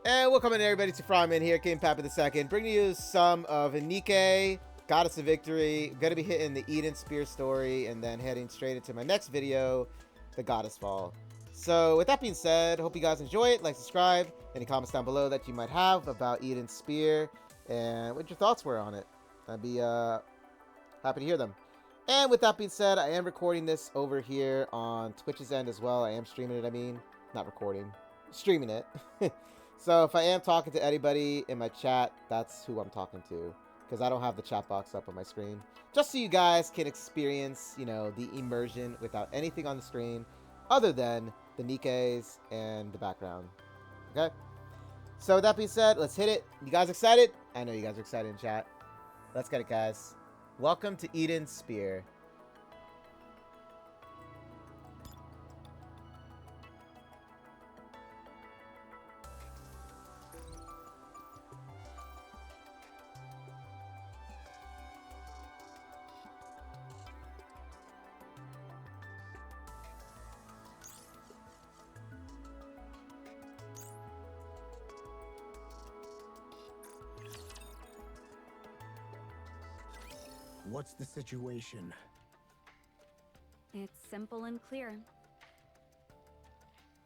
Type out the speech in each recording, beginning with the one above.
And welcome in everybody to Fryman here, King Pappy II, bringing you some of Nikke, Goddess of Victory. Gonna be hitting the Eden Spear story and then heading straight into my next video, the Goddess Fall. So with that being said, hope you guys enjoy it. Like, subscribe, any comments down below that you might have about Eden Spear and what your thoughts were on it. I'd be happy to hear them. And with that being said, I am recording this over here on Twitch's end as well. I am streaming it, not recording, streaming it. So if I am talking to anybody in my chat, that's who I'm talking to, because I don't have the chat box up on my screen. Just so you guys can experience, you know, the immersion without anything on the screen other than the Nikkes and the background. Okay? So with that being said, let's hit it. You guys excited? I know you guys are excited in chat. Let's get it, guys. Welcome to Eden Spear. What's the situation? It's simple and clear.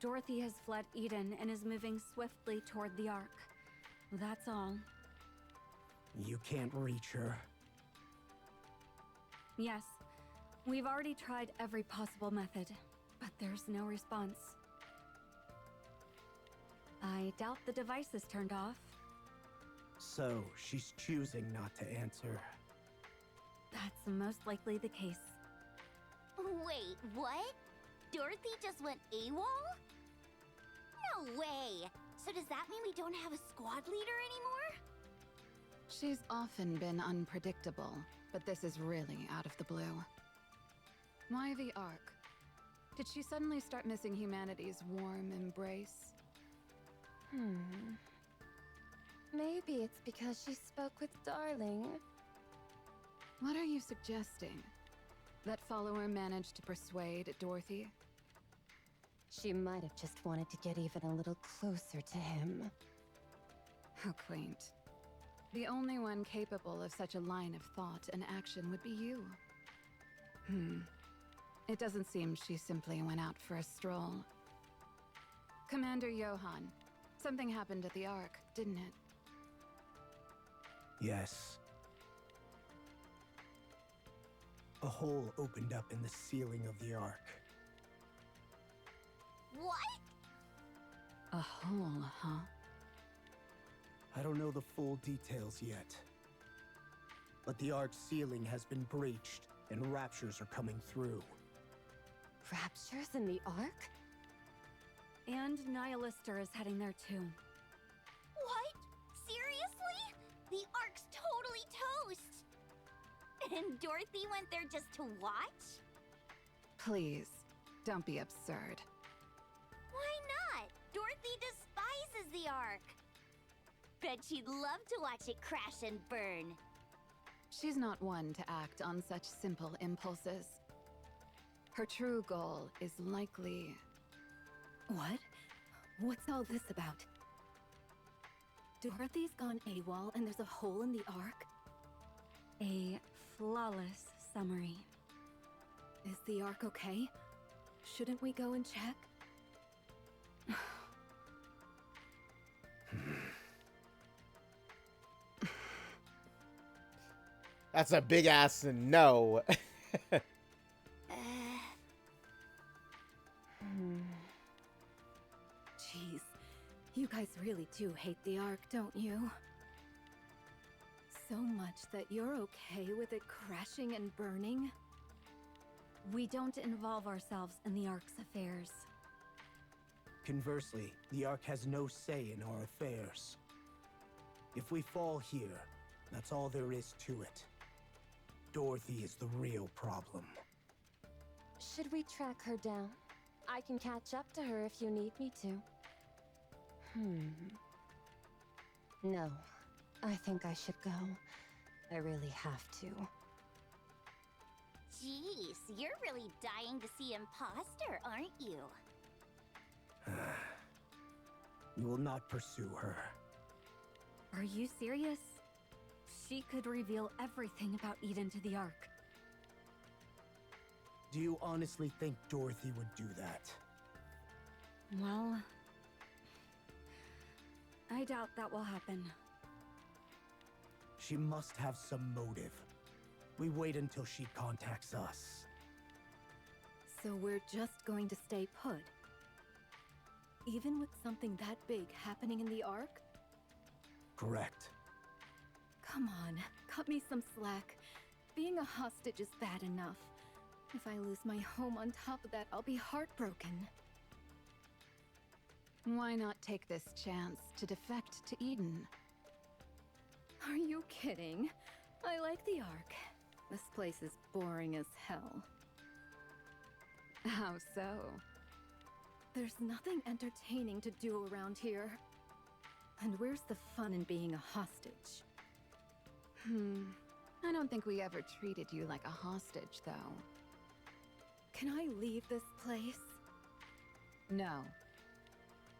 Dorothy has fled Eden and is moving swiftly toward the Ark. That's all. You can't reach her. Yes, we've already tried every possible method, but there's no response. I doubt the device is turned off. So, she's choosing not to answer. That's most likely the case. Wait, what? Dorothy just went AWOL? No way! So does that mean we don't have a squad leader anymore? She's often been unpredictable, but this is really out of the blue. Why the Ark? Did she suddenly start missing humanity's warm embrace? Maybe it's because she spoke with Darling. What are you suggesting? That follower managed to persuade Dorothy? She might have just wanted to get even a little closer to him. How quaint. The only one capable of such a line of thought and action would be you. It doesn't seem she simply went out for a stroll. Commander Johann, something happened at the Ark, didn't it? Yes. A hole opened up in the ceiling of the Ark. What? A hole, huh? I don't know the full details yet. But the Ark's ceiling has been breached, and raptures are coming through. Raptures in the Ark? And Nihilister is heading there too. What? Seriously? The Ark's totally toast! And Dorothy went there just to watch? Please, don't be absurd. Why not? Dorothy despises the Ark. Bet she'd love to watch it crash and burn. She's not one to act on such simple impulses. Her true goal is likely... What? What's all this about? Dorothy's gone AWOL and there's a hole in the Ark? A flawless summary. Is the Ark okay? Shouldn't we go and check? That's a big ass no. Jeez, you guys really do hate the Ark, don't you? So much that you're okay with it crashing and burning? We don't involve ourselves in the Ark's affairs. Conversely, the Ark has no say in our affairs. If we fall here, that's all there is to it. Dorothy is the real problem. Should we track her down? I can catch up to her if you need me to. No, I think I should go. I really have to. Jeez, you're really dying to see Imposter, aren't you? We will not pursue her. Are you serious? She could reveal everything about Eden to the Ark. Do you honestly think Dorothy would do that? Well, I doubt that will happen. She must have some motive. We wait until she contacts us. So we're just going to stay put? Even with something that big happening in the Ark? Correct. Come on, cut me some slack. Being a hostage is bad enough. If I lose my home on top of that, I'll be heartbroken. Why not take this chance to defect to Eden? Are you kidding? I like the Ark. This place is boring as hell. How so? There's nothing entertaining to do around here. And where's the fun in being a hostage? I don't think we ever treated you like a hostage, though. Can I leave this place? No.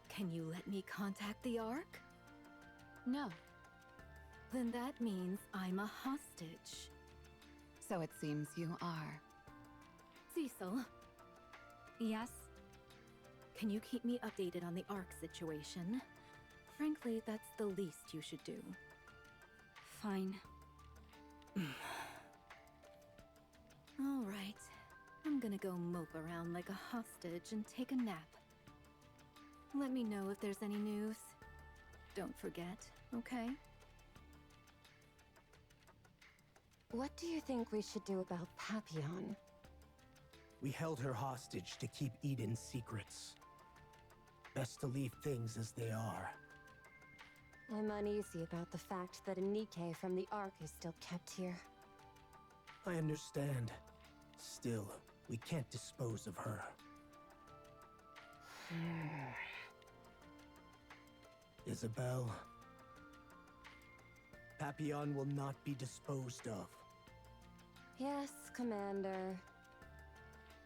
Can you let me contact the Ark? No. Then that means I'm a hostage. So it seems you are. Cecil, Yes? can you keep me updated on the Ark situation? Frankly, that's the least you should do. Fine. All right. I'm gonna go mope around like a hostage and take a nap. Let me know if there's any news. Don't forget, okay? What do you think we should do about Papillon? We held her hostage to keep Eden's secrets. Best to leave things as they are. I'm uneasy about the fact that a Nikke from the Ark is still kept here. I understand. Still, we can't dispose of her. Isabel, Papillon will not be disposed of. Yes, Commander.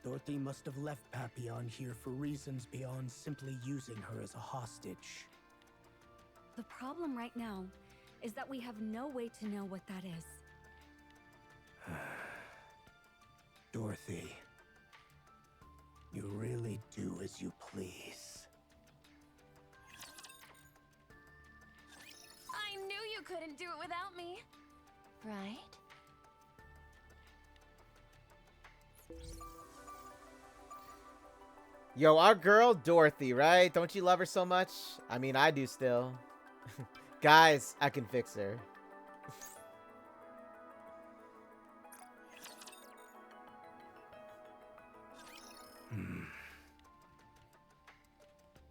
Dorothy must have left Papillon here for reasons beyond simply using her as a hostage. The problem right now is that we have no way to know what that is. Dorothy, you really do as you please. I knew you couldn't do it without me. Right? Yo, our girl Dorothy, right? Don't you love her so much? I mean, I do still. Guys, I can fix her.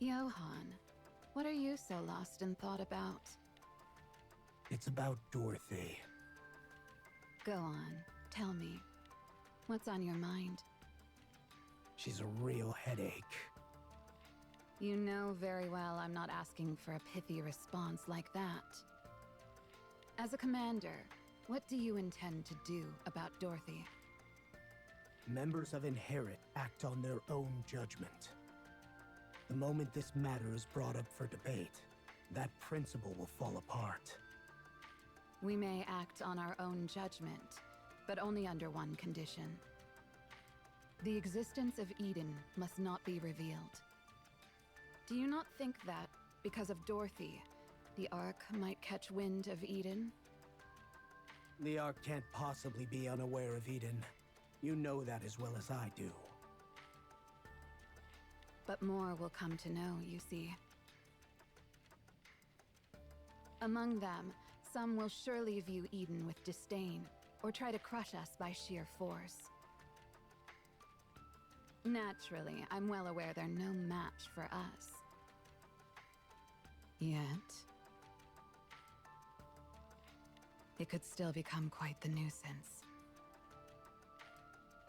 Johan, what are you so lost in thought about? It's about Dorothy. Go on, tell me. What's on your mind? She's a real headache. You know very well I'm not asking for a pithy response like that. As a commander, what do you intend to do about Dorothy? Members of Inherit act on their own judgment. The moment this matter is brought up for debate, that principle will fall apart. We may act on our own judgment, but only under one condition. The existence of Eden must not be revealed. Do you not think that, because of Dorothy, the Ark might catch wind of Eden? The Ark can't possibly be unaware of Eden. You know that as well as I do. But more will come to know, you see. Among them, some will surely view Eden with disdain, or try to crush us by sheer force. Naturally, I'm well aware they're no match for us. Yet, it could still become quite the nuisance.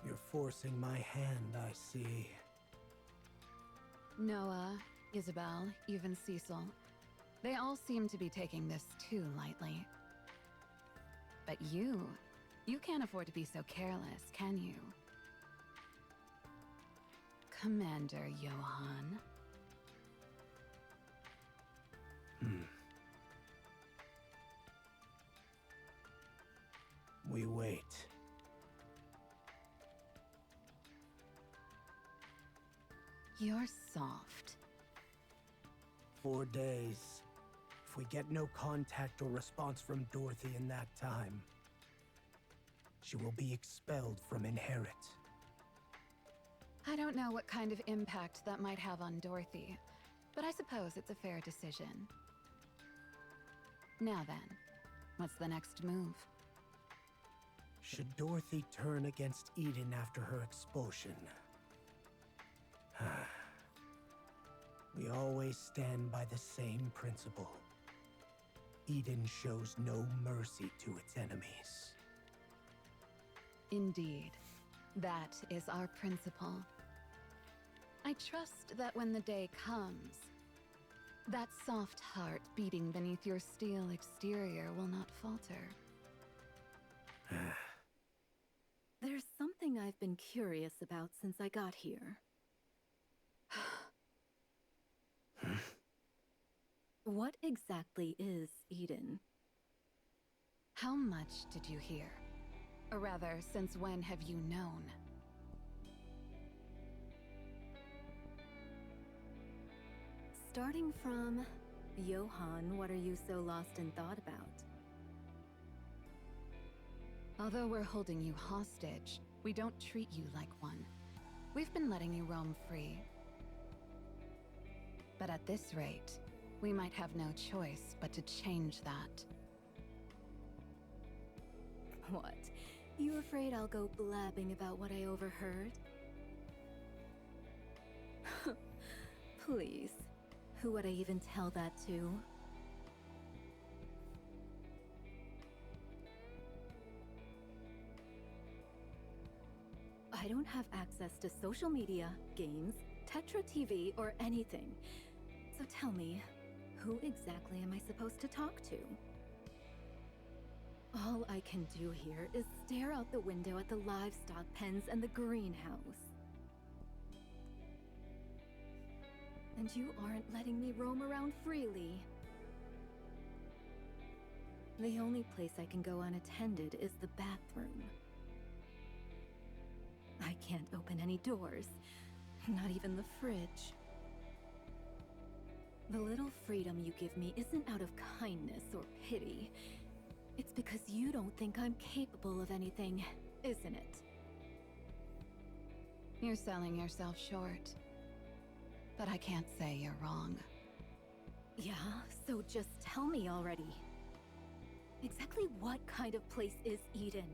You're forcing my hand, I see. Noah, Isabel, even Cecil, they all seem to be taking this too lightly. But you can't afford to be so careless, can you? Commander Johan. You're soft. 4 days. If we get no contact or response from Dorothy in that time, she will be expelled from Inherit. I don't know what kind of impact that might have on Dorothy, but I suppose it's a fair decision. Now then, what's the next move? Should Dorothy turn against Eden after her expulsion? We always stand by the same principle. Eden shows no mercy to its enemies. Indeed, that is our principle. I trust that when the day comes, that soft heart beating beneath your steel exterior will not falter. There's something I've been curious about since I got here. What exactly is Eden? How much did you hear? Or rather, since when have you known? Starting from... Johann, what are you so lost in thought about? Although we're holding you hostage, we don't treat you like one. We've been letting you roam free. But at this rate, we might have no choice but to change that. What? You afraid I'll go blabbing about what I overheard? Please. Who would I even tell that to? I don't have access to social media, games, Tetra TV, or anything. So tell me, who exactly am I supposed to talk to? All I can do here is stare out the window at the livestock pens and the greenhouse. And you aren't letting me roam around freely. The only place I can go unattended is the bathroom. I can't open any doors, not even the fridge. The little freedom you give me isn't out of kindness or pity. It's because you don't think I'm capable of anything, isn't it? You're selling yourself short. But I can't say you're wrong. Yeah, so just tell me already. Exactly what kind of place is Eden?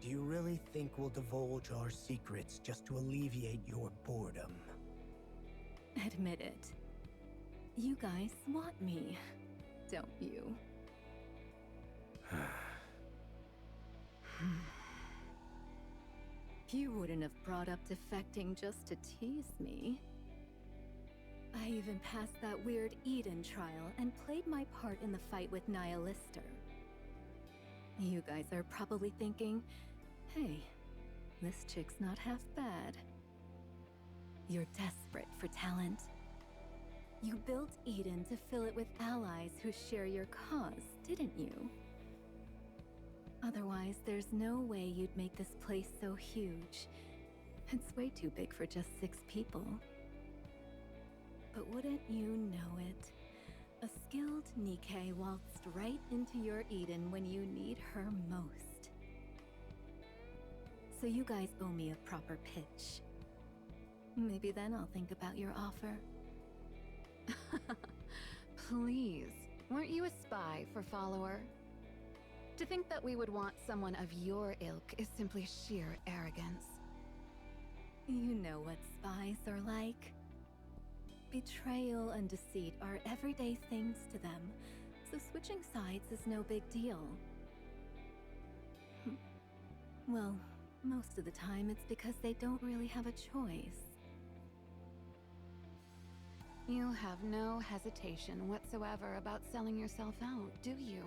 Do you really think we'll divulge our secrets just to alleviate your boredom? Admit it. You guys want me, don't you? You wouldn't have brought up defecting just to tease me. I even passed that weird Eden trial and played my part in the fight with Nihilister. You guys are probably thinking, hey, this chick's not half bad. You're desperate for talent. You built Eden to fill it with allies who share your cause, didn't you? Otherwise, there's no way you'd make this place so huge. It's way too big for just 6 people. But wouldn't you know it? A skilled Nikke waltzed right into your Eden when you need her most. So you guys owe me a proper pitch. Maybe then I'll think about your offer. Please, weren't you a spy for Follower? To think that we would want someone of your ilk is simply sheer arrogance. You know what spies are like. Betrayal and deceit are everyday things to them, so switching sides is no big deal. Well, most of the time it's because they don't really have a choice. You have no hesitation whatsoever about selling yourself out, do you?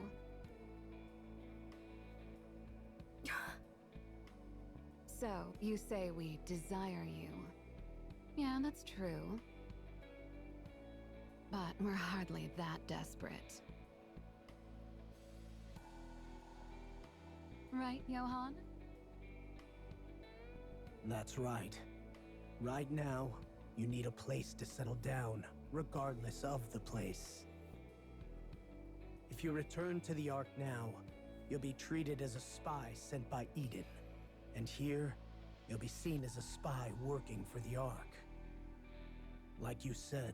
So, you say we desire you. Yeah, that's true. But we're hardly that desperate. Right, Johann? That's right. Right now, You need a place to settle down, regardless of the place. If you return to the Ark now, you'll be treated as a spy sent by Eden. And here, you'll be seen as a spy working for the Ark. Like you said,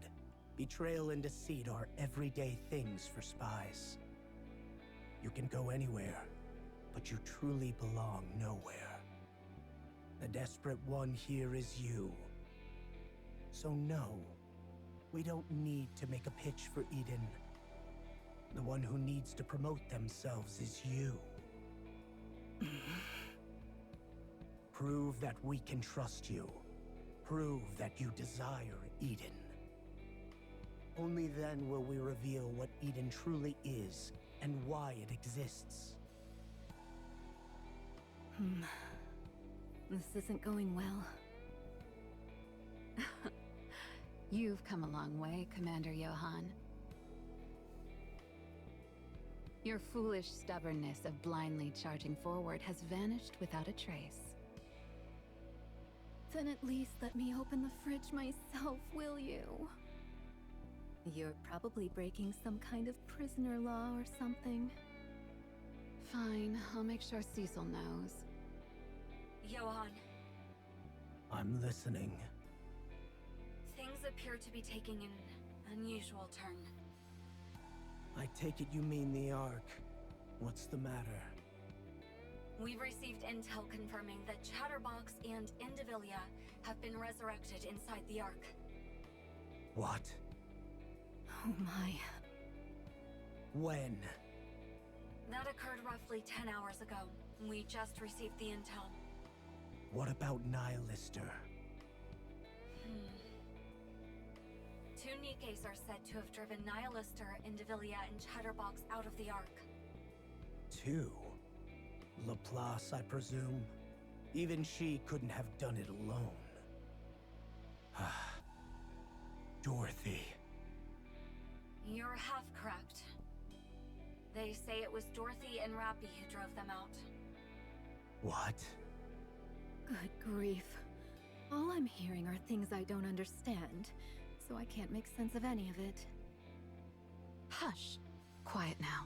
betrayal and deceit are everyday things for spies. You can go anywhere, but you truly belong nowhere. The desperate one here is you. So no, we don't need to make a pitch for Eden. The one who needs to promote themselves is you. Prove that we can trust you. Prove that you desire Eden. Only then will we reveal what Eden truly is and why it exists. This isn't going well. You've come a long way, Commander Johann. Your foolish stubbornness of blindly charging forward has vanished without a trace. Then at least let me open the fridge myself, will you? You're probably breaking some kind of prisoner law or something. Fine, I'll make sure Cecil knows. Johann, I'm listening. things appear to be taking an unusual turn. I take it you mean the Ark. What's the matter? We've received intel confirming that Chatterbox and Indivilia have been resurrected inside the Ark. What? Oh my. When? That occurred roughly 10 hours ago. We just received the intel. What about Nihilister? Two Nikkes are said to have driven Nihilister, Indivilia, and Chatterbox out of the Ark. Two? Laplace, I presume? Even she couldn't have done it alone. Dorothy. You're half correct. They say it was Dorothy and Rappy who drove them out. What? Good grief. All I'm hearing are things I don't understand, so I can't make sense of any of it. Hush! Quiet now.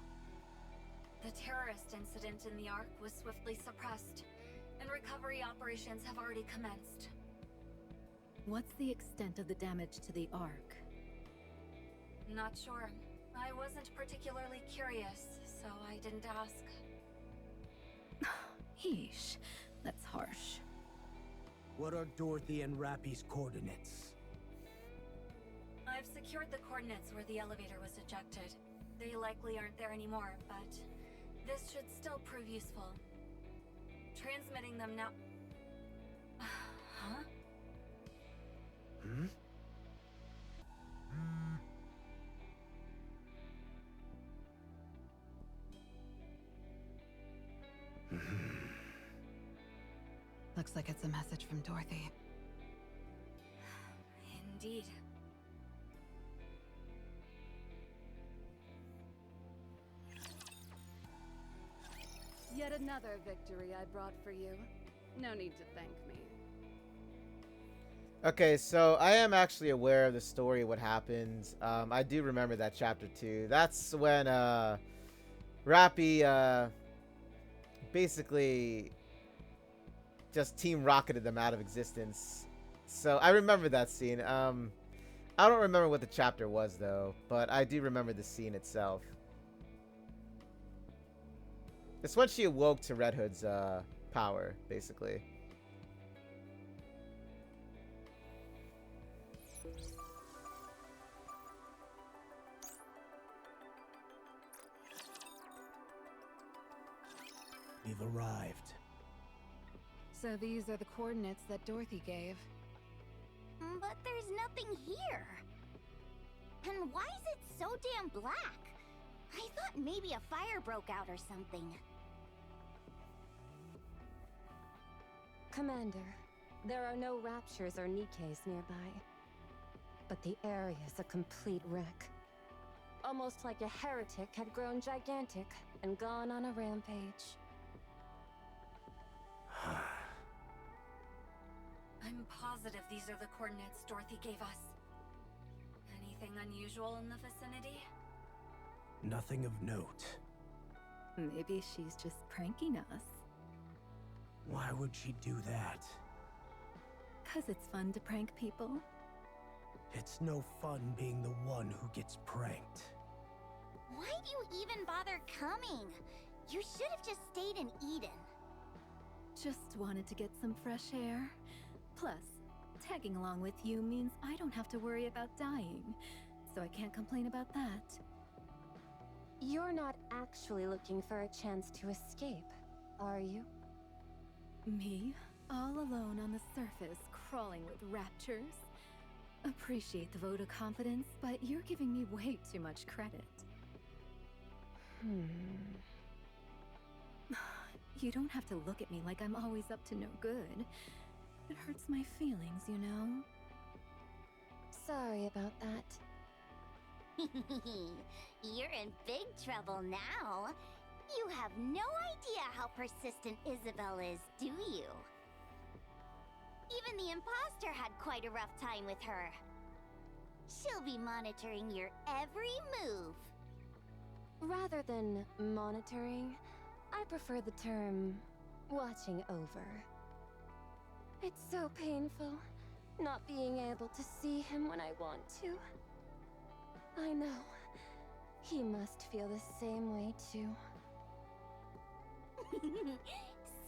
The terrorist incident in the Ark was swiftly suppressed, and recovery operations have already commenced. What's the extent of the damage to the Ark? Not sure. I wasn't particularly curious, so I didn't ask. Yeesh, that's harsh. What are Dorothy and Rappy's coordinates? I've secured the coordinates where the elevator was ejected. They likely aren't there anymore, but this should still prove useful. Transmitting them now. Huh? Hmm? Looks like it's a message from Dorothy. Indeed. Yet another victory I brought for you. No need to thank me. Okay, so I am actually aware of the story, what happened. I do remember that chapter 2. That's when Rappy basically just Team Rocketed them out of existence. So I remember that scene. I don't remember what the chapter was though, but I do remember the scene itself. It's when she awoke to Red Hood's power, basically. We've arrived. So these are the coordinates that Dorothy gave. But there's nothing here. And why is it so damn black? I thought maybe a fire broke out or something. Commander, there are no Raptures or Nikkes nearby. But the area is a complete wreck. Almost like a heretic had grown gigantic and gone on a rampage. I'm positive these are the coordinates Dorothy gave us. Anything unusual in the vicinity? Nothing of note. Maybe she's just pranking us. Why would she do that? 'Cause it's fun to prank people. It's no fun being the one who gets pranked. Why'd you even bother coming? You should have just stayed in Eden. Just wanted to get some fresh air. Plus, tagging along with you means I don't have to worry about dying, so I can't complain about that. You're not actually looking for a chance to escape, are you? Me, all alone on the surface, crawling with raptures? Appreciate the vote of confidence, but you're giving me way too much credit. You don't have to look at me like I'm always up to no good. It hurts my feelings, you know? Sorry about that. You're in big trouble now. You have no idea how persistent Isabel is, do you? Even the imposter had quite a rough time with her. She'll be monitoring your every move. Rather than monitoring, I prefer the term watching over. It's so painful, not being able to see him when I want to. I know. He must feel the same way too.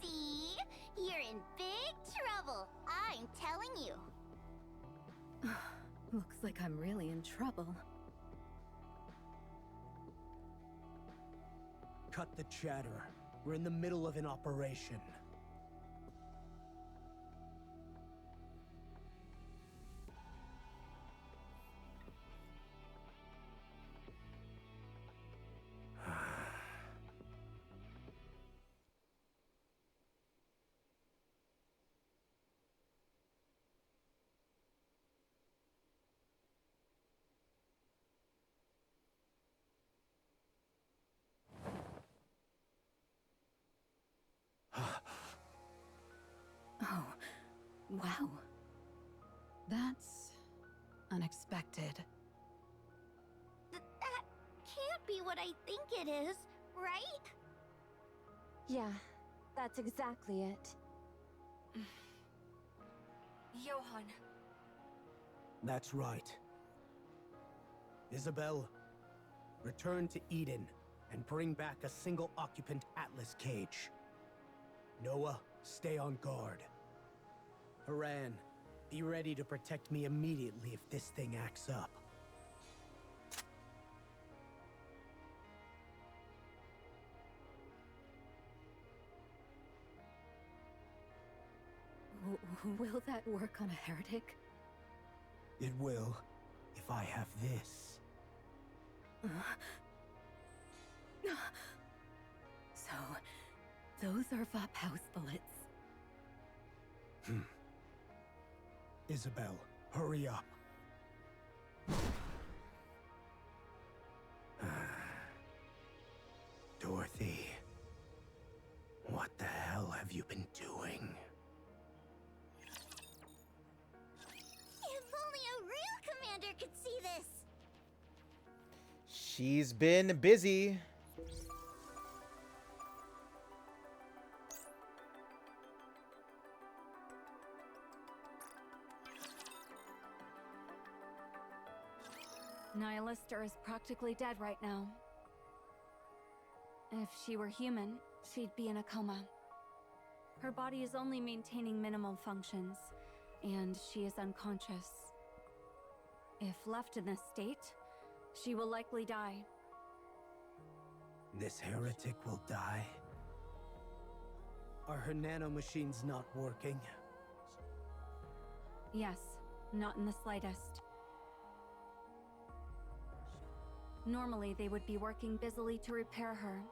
See? You're in big trouble, I'm telling you. Looks like I'm really in trouble. Cut the chatter. We're in the middle of an operation. Oh, wow. That's unexpected. That can't be what I think it is, right? Yeah, that's exactly it. Johann. That's right. Isabel, return to Eden and bring back a single occupant Atlas cage. Noah, stay on guard. Haran, be ready to protect me immediately if this thing acts up. Will that work on a heretic? It will, if I have this. So, those are Vop house bullets. Isabel, hurry up. Dorothy, what the hell have you been doing? If only a real commander could see this. She's been busy. Nihilister is practically dead right now. If she were human, she'd be in a coma. Her body is only maintaining minimal functions, and she is unconscious. If left in this state, she will likely die. This heretic will die? Are her nanomachines not working? Yes, not in the slightest. Normally, they would be working busily to repair her.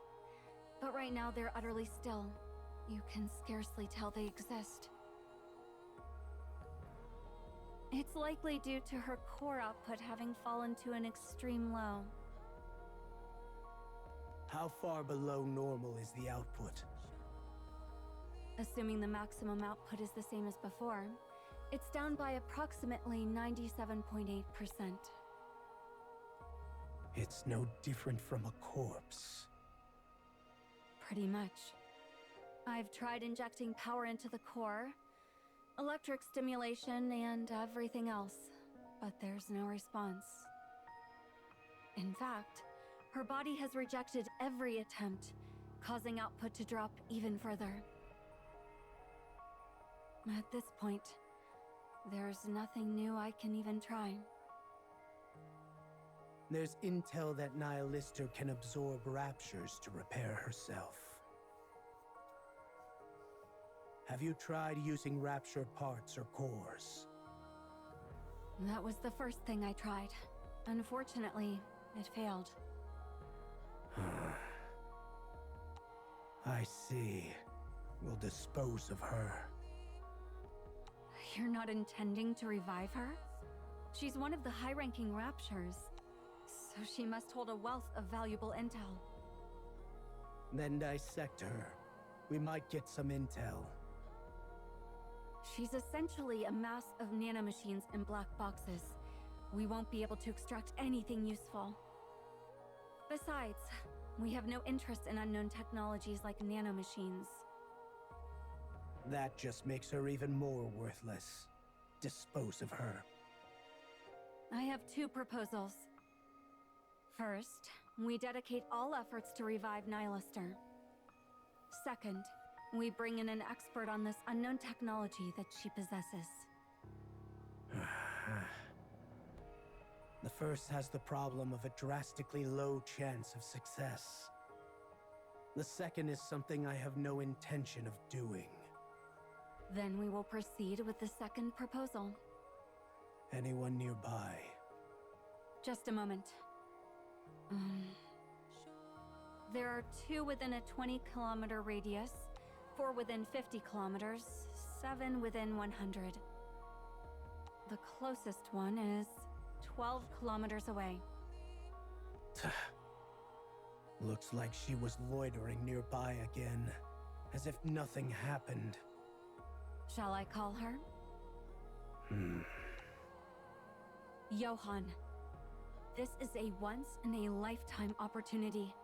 But right now, they're utterly still. You can scarcely tell they exist. It's likely due to her core output having fallen to an extreme low. How far below normal is the output? Assuming the maximum output is the same as before, It's down by approximately 97.8%. It's no different from a corpse. Pretty much. I've tried injecting power into the core, electric stimulation, and everything else, but there's no response. In fact, her body has rejected every attempt, causing output to drop even further. At this point, there's nothing new I can even try. There's intel that Nihilister can absorb raptures to repair herself. Have you tried using rapture parts or cores? That was the first thing I tried. Unfortunately, it failed. I see. We'll dispose of her. You're not intending to revive her? She's one of the high-ranking raptures, so she must hold a wealth of valuable intel. Then dissect her. We might get some intel. She's essentially a mass of nanomachines in black boxes. We won't be able to extract anything useful. Besides, we have no interest in unknown technologies like nanomachines. That just makes her even more worthless. Dispose of her. I have two proposals. First, we dedicate all efforts to revive Nihilister. Second, we bring in an expert on this unknown technology that she possesses. The first has the problem of a drastically low chance of success. The second is something I have no intention of doing. Then we will proceed with the second proposal. Anyone nearby? Just a moment. There are 2 within a 20-kilometer radius, 4 within 50 kilometers, 7 within 100. The closest one is 12 kilometers away. Looks like she was loitering nearby again, as if nothing happened. Shall I call her? Johan. This is a once-in-a-lifetime opportunity.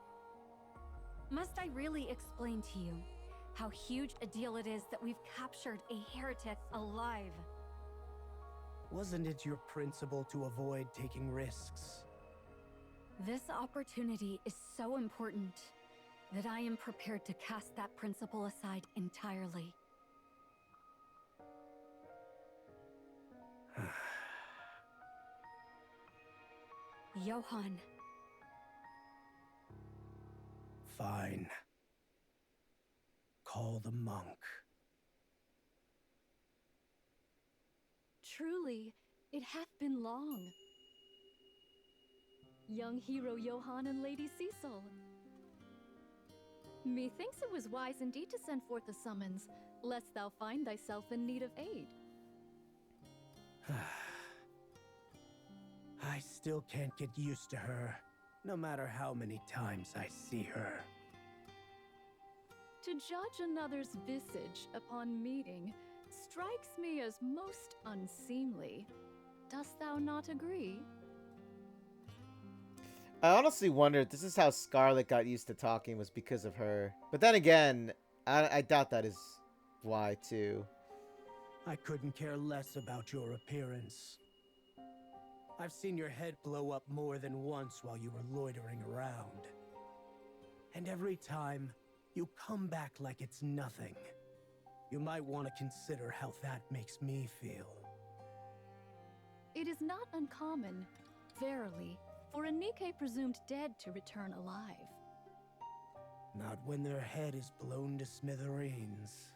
Must I really explain to you how huge a deal it is that we've captured a heretic alive? Wasn't it your principle to avoid taking risks? This opportunity is so important that I am prepared to cast that principle aside entirely. Johan. Fine. Call the monk. Truly, it hath been long. Young hero Johan and Lady Cecil. Methinks it was wise indeed to send forth the summons, lest thou find thyself in need of aid. I still can't get used to her, no matter how many times I see her. To judge another's visage upon meeting strikes me as most unseemly. Dost thou not agree? I honestly wonder if this is how Scarlet got used to talking was because of her. But then again, I doubt that is why too. I couldn't care less about your appearance. I've seen your head blow up more than once while you were loitering around. And every time, you come back like it's nothing. You might want to consider how that makes me feel. It is not uncommon, verily, for a Nikke presumed dead to return alive. Not when their head is blown to smithereens.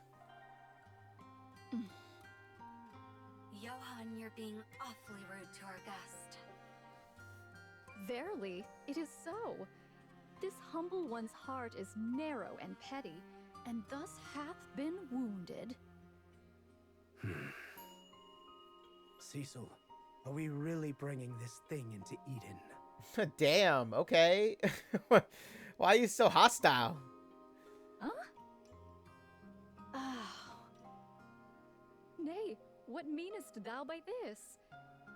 Johan, you're being awfully rude to our guest. Verily, it is so. This humble one's heart is narrow and petty, and thus hath been wounded. Cecil, are we really bringing this thing into Eden? Damn, okay. Why are you so hostile? Huh? Ah. Nay, what meanest thou by this?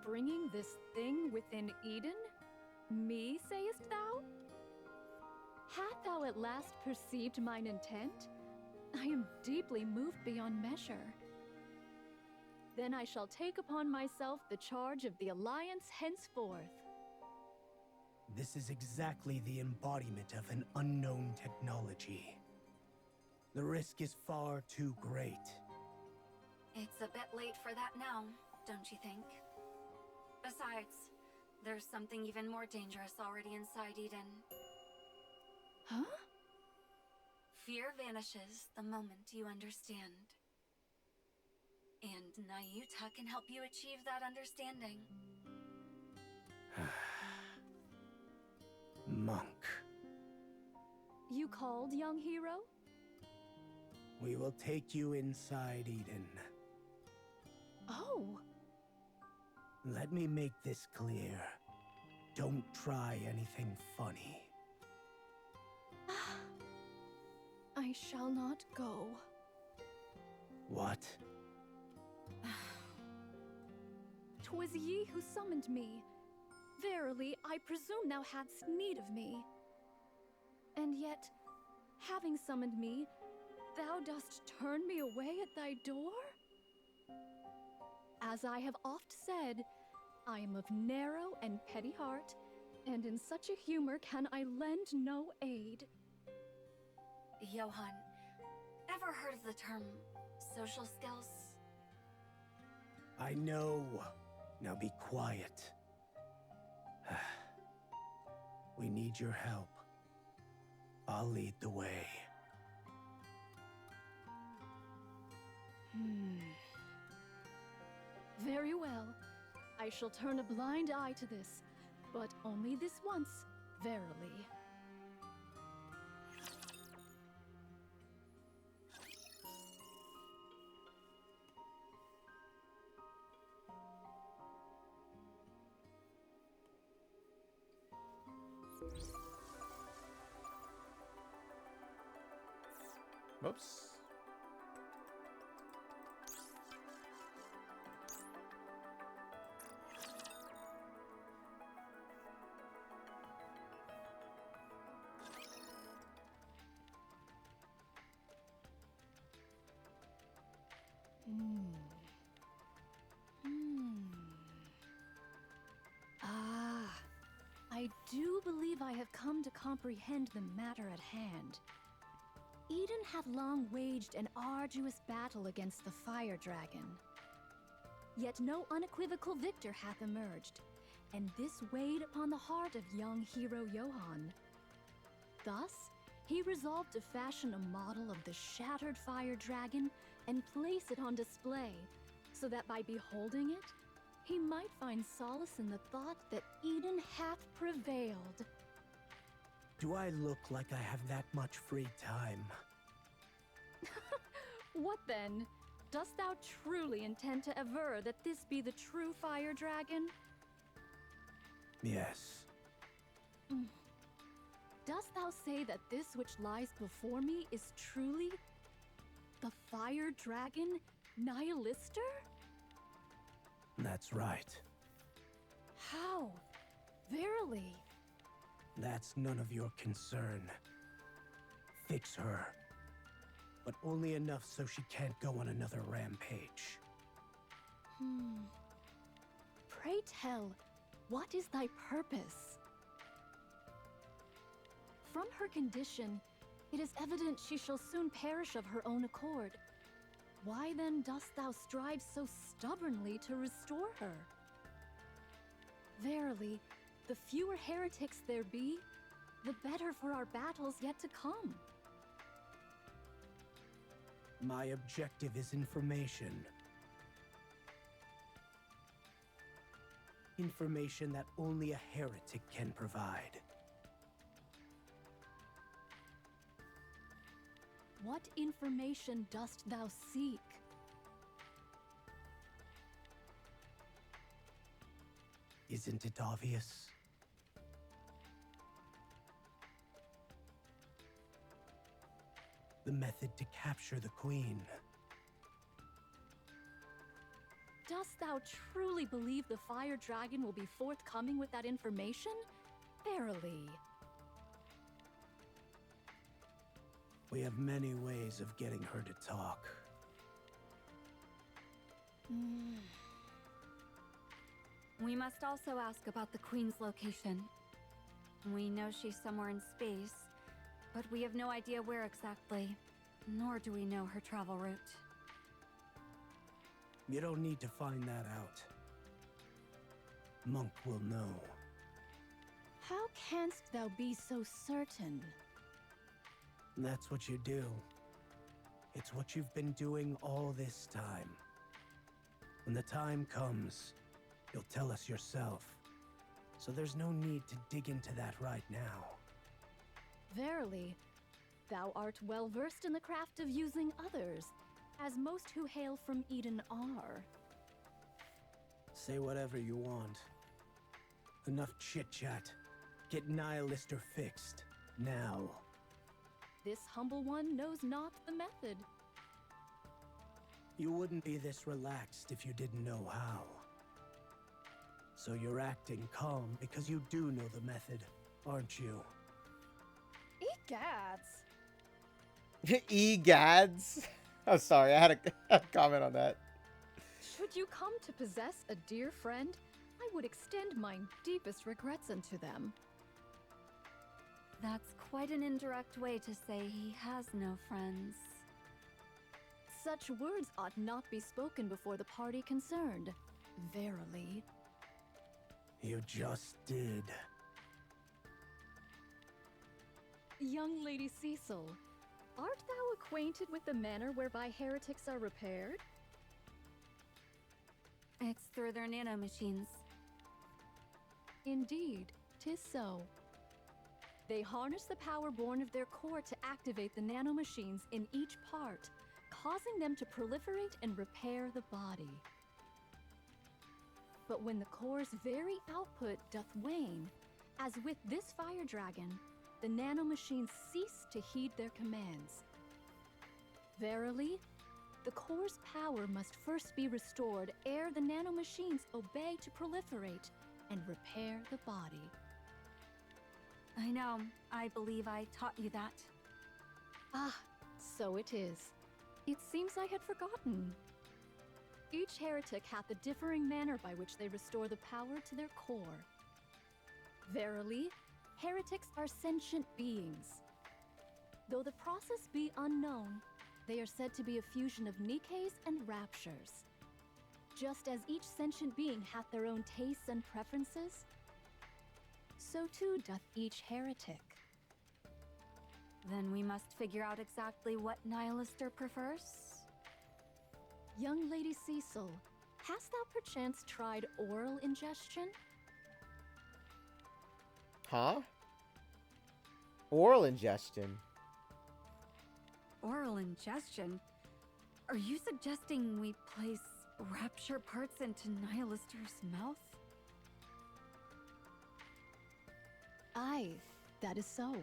Bringing this thing within Eden? Me, sayest thou? Hast thou at last perceived mine intent? I am deeply moved beyond measure. Then I shall take upon myself the charge of the Alliance henceforth. This is exactly the embodiment of an unknown technology. The risk is far too great. It's a bit late for that now, don't you think? Besides, there's something even more dangerous already inside Eden. Huh? Fear vanishes the moment you understand. And Nayuta can help you achieve that understanding. Monk. You called, young hero? We will take you inside Eden. Oh, Let me make this clear. Don't try anything funny. I shall not go. What? 'Twas ye who summoned me. Verily, I presume thou hadst need of me. And yet, having summoned me, thou dost turn me away at thy door? As I have oft said, I am of narrow and petty heart, and in such a humor can I lend no aid. Johann, ever heard of the term social skills? I know. Now be quiet. We need your help. I'll lead the way. Very well. I shall turn a blind eye to this, but only this once, verily. Whoops. I do believe I have come to comprehend the matter at hand. Eden hath long waged an arduous battle against the fire dragon. Yet no unequivocal victor hath emerged, and this weighed upon the heart of young hero Johann. Thus, he resolved to fashion a model of the shattered fire dragon and place it on display, so that by beholding it, he might find solace in the thought that Eden hath prevailed. Do I look like I have that much free time? What then? Dost thou truly intend to aver that this be the true fire dragon? Yes. Dost thou say that this which lies before me is truly the fire dragon Nihilister? That's right. How? Verily? That's none of your concern. Fix her. But only enough so she can't go on another rampage. Pray tell, what is thy purpose? From her condition, it is evident she shall soon perish of her own accord. Why then dost thou strive so stubbornly to restore her? Verily, the fewer heretics there be, the better for our battles yet to come. My objective is information. Information that only a heretic can provide. What information dost thou seek? Isn't it obvious? The method to capture the Queen. Thou truly believe the fire dragon will be forthcoming with that information? Verily. We have many ways of getting her to talk. We must also ask about the Queen's location. We know she's somewhere in space, but we have no idea where exactly, nor do we know her travel route. You don't need to find that out. Monk will know. How canst thou be so certain? That's what you do. It's what you've been doing all this time. When the time comes, you'll tell us yourself. So there's no need to dig into that right now. Verily, thou art well versed in the craft of using others, as most who hail from Eden are. Say whatever you want. Enough chit-chat. Get Nihilister fixed. Now. This humble one knows not the method. You wouldn't be this relaxed if you didn't know how. So you're acting calm because you do know the method, aren't you? Egads! Egads? I'm sorry, I had a comment on that. Should you come to possess a dear friend, I would extend my deepest regrets unto them. That's quite an indirect way to say he has no friends. Such words ought not be spoken before the party concerned. Verily. You just did. Young Lady Cecil, art thou acquainted with the manner whereby heretics are repaired? It's through their nanomachines. Indeed, 'tis so. They harness the power born of their core to activate the nanomachines in each part, causing them to proliferate and repair the body. But when the core's very output doth wane, as with this fire dragon, the nanomachines cease to heed their commands. Verily, the core's power must first be restored ere the nanomachines obey to proliferate and repair the body. I know. I believe I taught you that. Ah, so it is. It seems I had forgotten. Each heretic hath a differing manner by which they restore the power to their core. Verily, heretics are sentient beings. Though the process be unknown, they are said to be a fusion of Nikkes and raptures. Just as each sentient being hath their own tastes and preferences, so too doth each heretic. Then we must figure out exactly what Nihilister prefers. Young Lady Cecil, hast thou perchance tried oral ingestion? Huh? Oral ingestion. Oral ingestion? Are you suggesting we place rapture parts into Nihilister's mouth? Aye, that is so.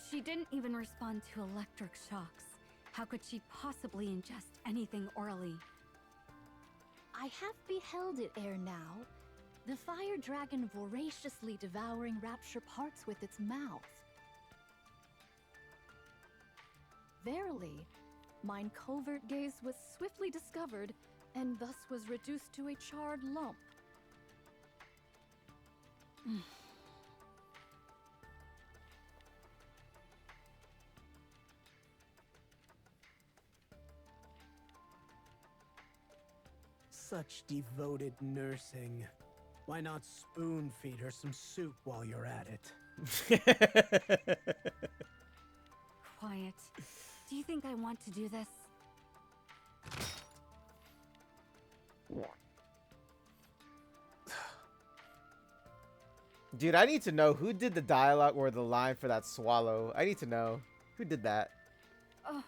She didn't even respond to electric shocks. How could she possibly ingest anything orally? I have beheld it ere now. The fire dragon voraciously devouring rapture parts with its mouth. Verily, mine covert gaze was swiftly discovered, and thus was reduced to a charred lump. Such devoted nursing. Why not spoon feed her some soup while you're at it? Quiet. Do you think I want to do this? Dude, I need to know who did the dialogue or the line for that swallow. I need to know. Who did that? Oh.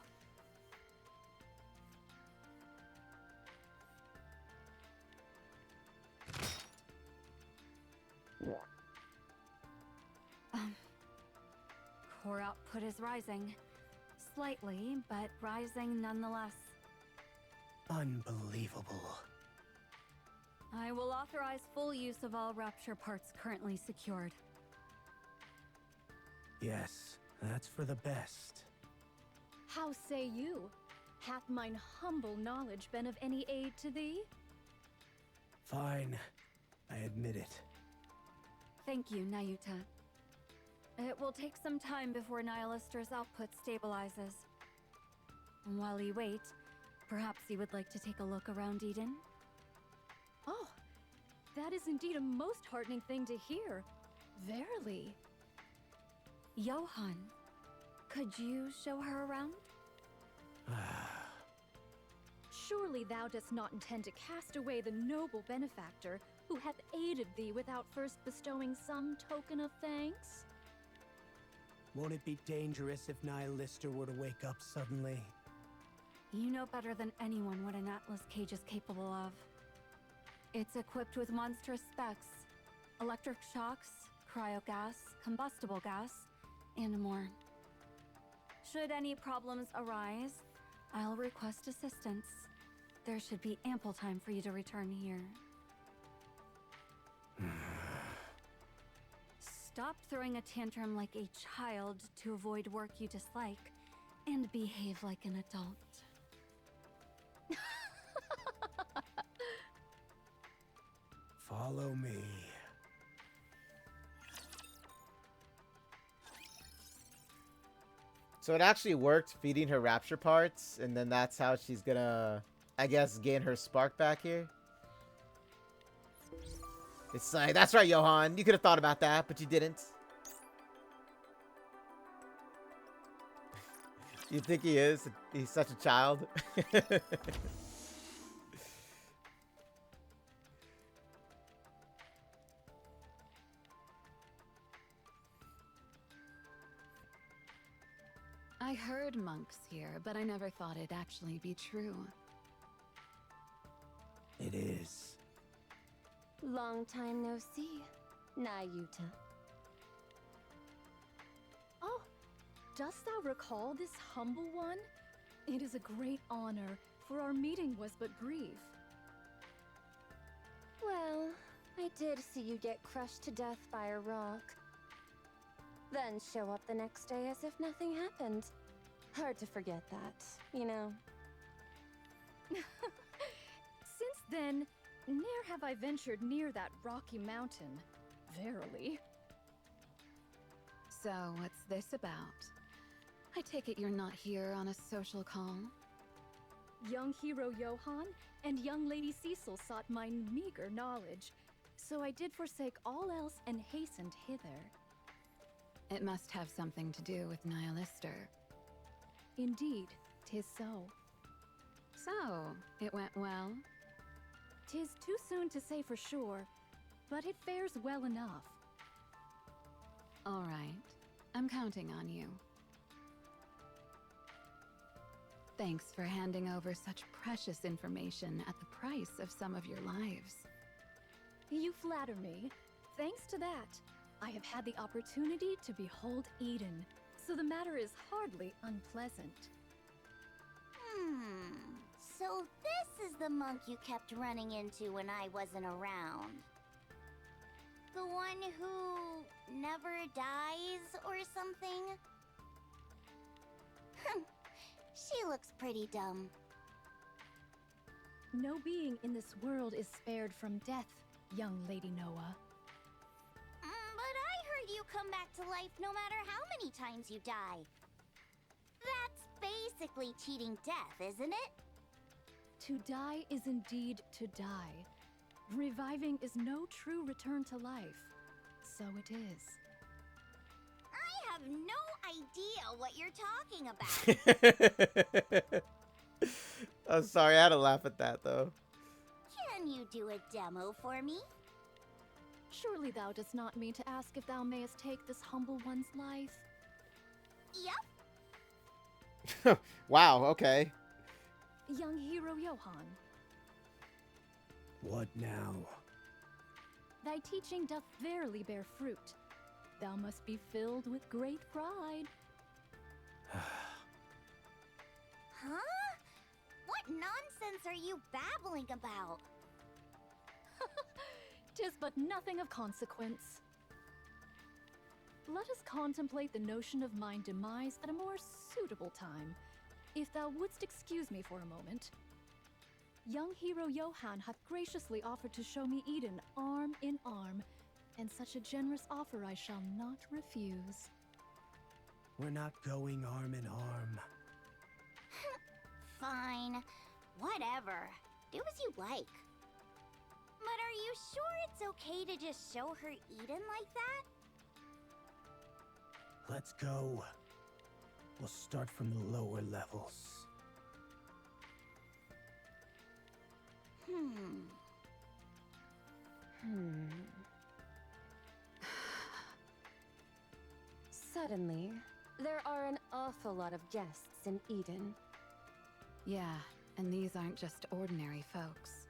Core output is rising. Slightly, but rising nonetheless. Unbelievable. I will authorize full use of all rapture parts currently secured. Yes, that's for the best. How say you? Hath mine humble knowledge been of any aid to thee? Fine, I admit it. Thank you, Nayuta. It will take some time before Nihilister's output stabilizes. While you wait, perhaps you would like to take a look around Eden? Oh, that is indeed a most heartening thing to hear. Verily. Johann, could you show her around? Surely thou dost not intend to cast away the noble benefactor who hath aided thee without first bestowing some token of thanks? Won't it be dangerous if Nihilister were to wake up suddenly? You know better than anyone what an Atlas cage is capable of. It's equipped with monstrous specs, electric shocks, cryogas, combustible gas, and more. Should any problems arise, I'll request assistance. There should be ample time for you to return here. Stop throwing a tantrum like a child to avoid work you dislike, and behave like an adult. Follow me. So it actually worked feeding her rapture parts, and then that's how she's gonna, I guess, gain her spark back here. It's like, that's right, Johann. You could have thought about that, but you didn't. You think he is? He's such a child. I heard monks here, but I never thought it'd actually be true. It is. Long time no see, Nayuta. Oh, dost thou recall this humble one? It is a great honor, for our meeting was but brief. Well, I did see you get crushed to death by a rock. Then show up the next day as if nothing happened. Hard to forget that, you know. Since then, ne'er have I ventured near that rocky mountain. Verily. So, what's this about? I take it you're not here on a social call? Young hero Johann and young lady Cecil sought my meager knowledge, so I did forsake all else and hastened hither. It must have something to do with Nihilister. Indeed, 'tis so. So, it went well? 'Tis too soon to say for sure, but it fares well enough. All right. I'm counting on you. Thanks for handing over such precious information at the price of some of your lives. You flatter me. Thanks to that, I have had the opportunity to behold Eden, so the matter is hardly unpleasant. So this is the monk you kept running into when I wasn't around. The one who never dies or something? She looks pretty dumb. No being in this world is spared from death, young Lady Noah. But I heard you come back to life no matter how many times you die. That's basically cheating death, isn't it? To die is indeed to die. Reviving is no true return to life. So it is. I have no idea what you're talking about. I'm sorry, I had to laugh at that, though. Can you do a demo for me? Surely thou dost not mean to ask if thou mayest take this humble one's life? Yep. Wow, okay. Young hero Johann, What now? thy teaching doth verily bear fruit. Thou must be filled with great pride. Huh? What nonsense are you babbling about? 'Tis but nothing of consequence. Let us contemplate the notion of mine demise at a more suitable time. If thou wouldst excuse me for a moment. Young hero Johann hath graciously offered to show me Eden arm in arm, and such a generous offer I shall not refuse. We're not going arm in arm. Fine. Whatever. Do as you like. But are you sure it's okay to just show her Eden like that? Let's go. We'll start from the lower levels. Suddenly, there are an awful lot of guests in Eden. Yeah, and these aren't just ordinary folks.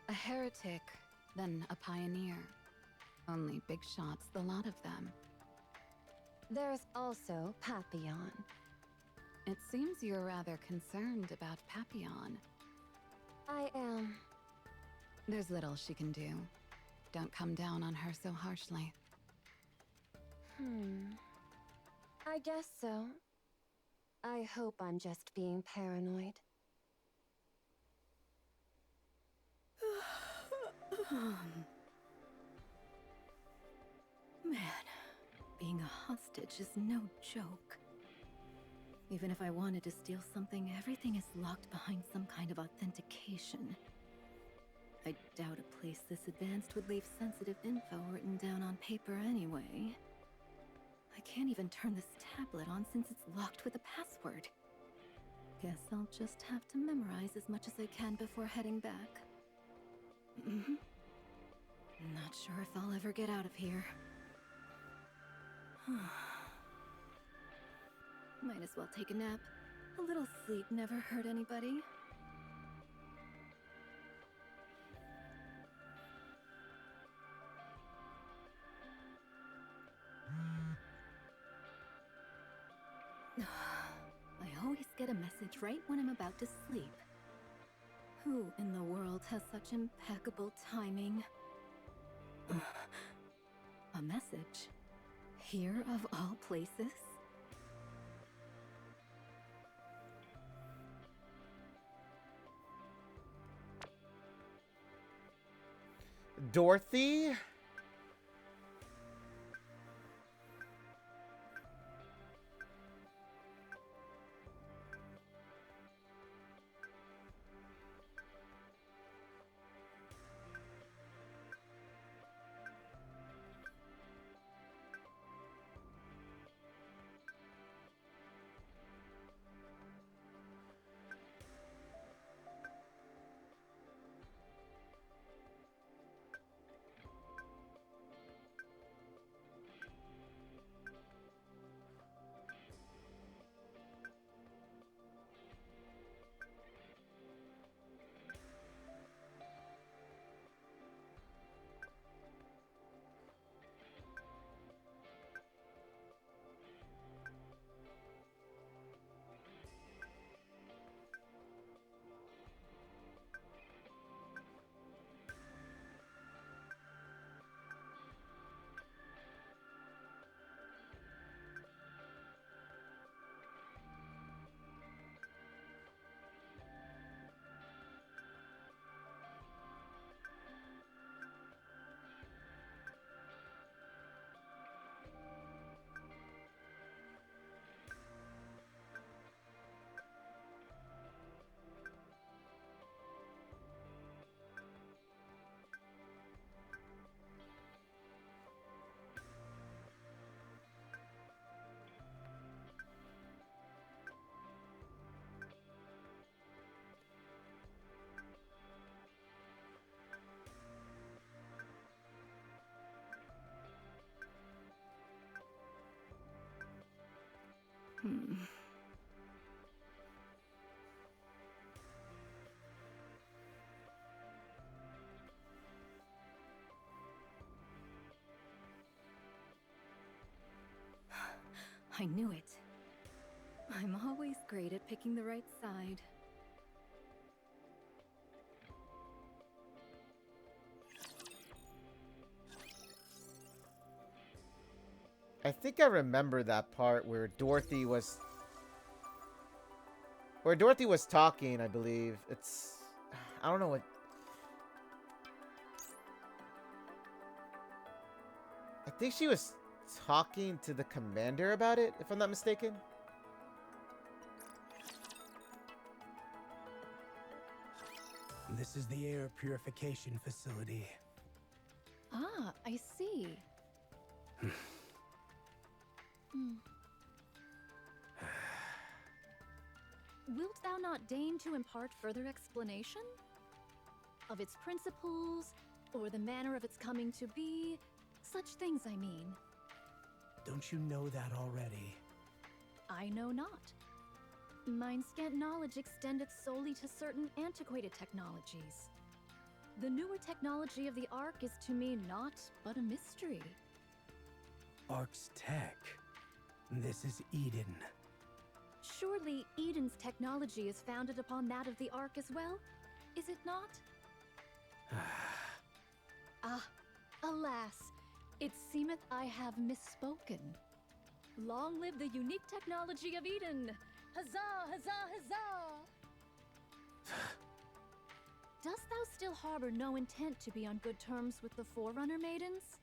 A heretic, then a pioneer. Only big shots, the lot of them. There's also Papillon. It seems you're rather concerned about Papillon. I am. There's little she can do. Don't come down on her so harshly. I guess so. I hope I'm just being paranoid. Man, being a hostage is no joke. Even if I wanted to steal something, everything is locked behind some kind of authentication. I doubt a place this advanced would leave sensitive info written down on paper anyway. I can't even turn this tablet on since it's locked with a password. Guess I'll just have to memorize as much as I can before heading back. Not sure if I'll ever get out of here. Might as well take a nap. A little sleep never hurt anybody. I always get a message right when I'm about to sleep. Who in the world has such impeccable timing? A message? Here of all places? Dorothy? I knew it. I'm always great at picking the right side. I think I remember that part where Dorothy was talking, I believe. It's, I don't know what. I think she was talking to the commander about it, if I'm not mistaken. This is the air purification facility. Ah, I see. Wilt thou not deign to impart further explanation? Of its principles, or the manner of its coming to be? Such things, I mean. Don't you know that already? I know not. Mine scant knowledge extendeth solely to certain antiquated technologies. The newer technology of the Ark is to me naught but a mystery. Ark's tech. This is Eden. Surely Eden's technology is founded upon that of the Ark as well, is it not? Ah, alas, it seemeth I have misspoken. Long live the unique technology of Eden! Huzzah, huzzah, huzzah! Dost thou still harbor no intent to be on good terms with the Forerunner maidens?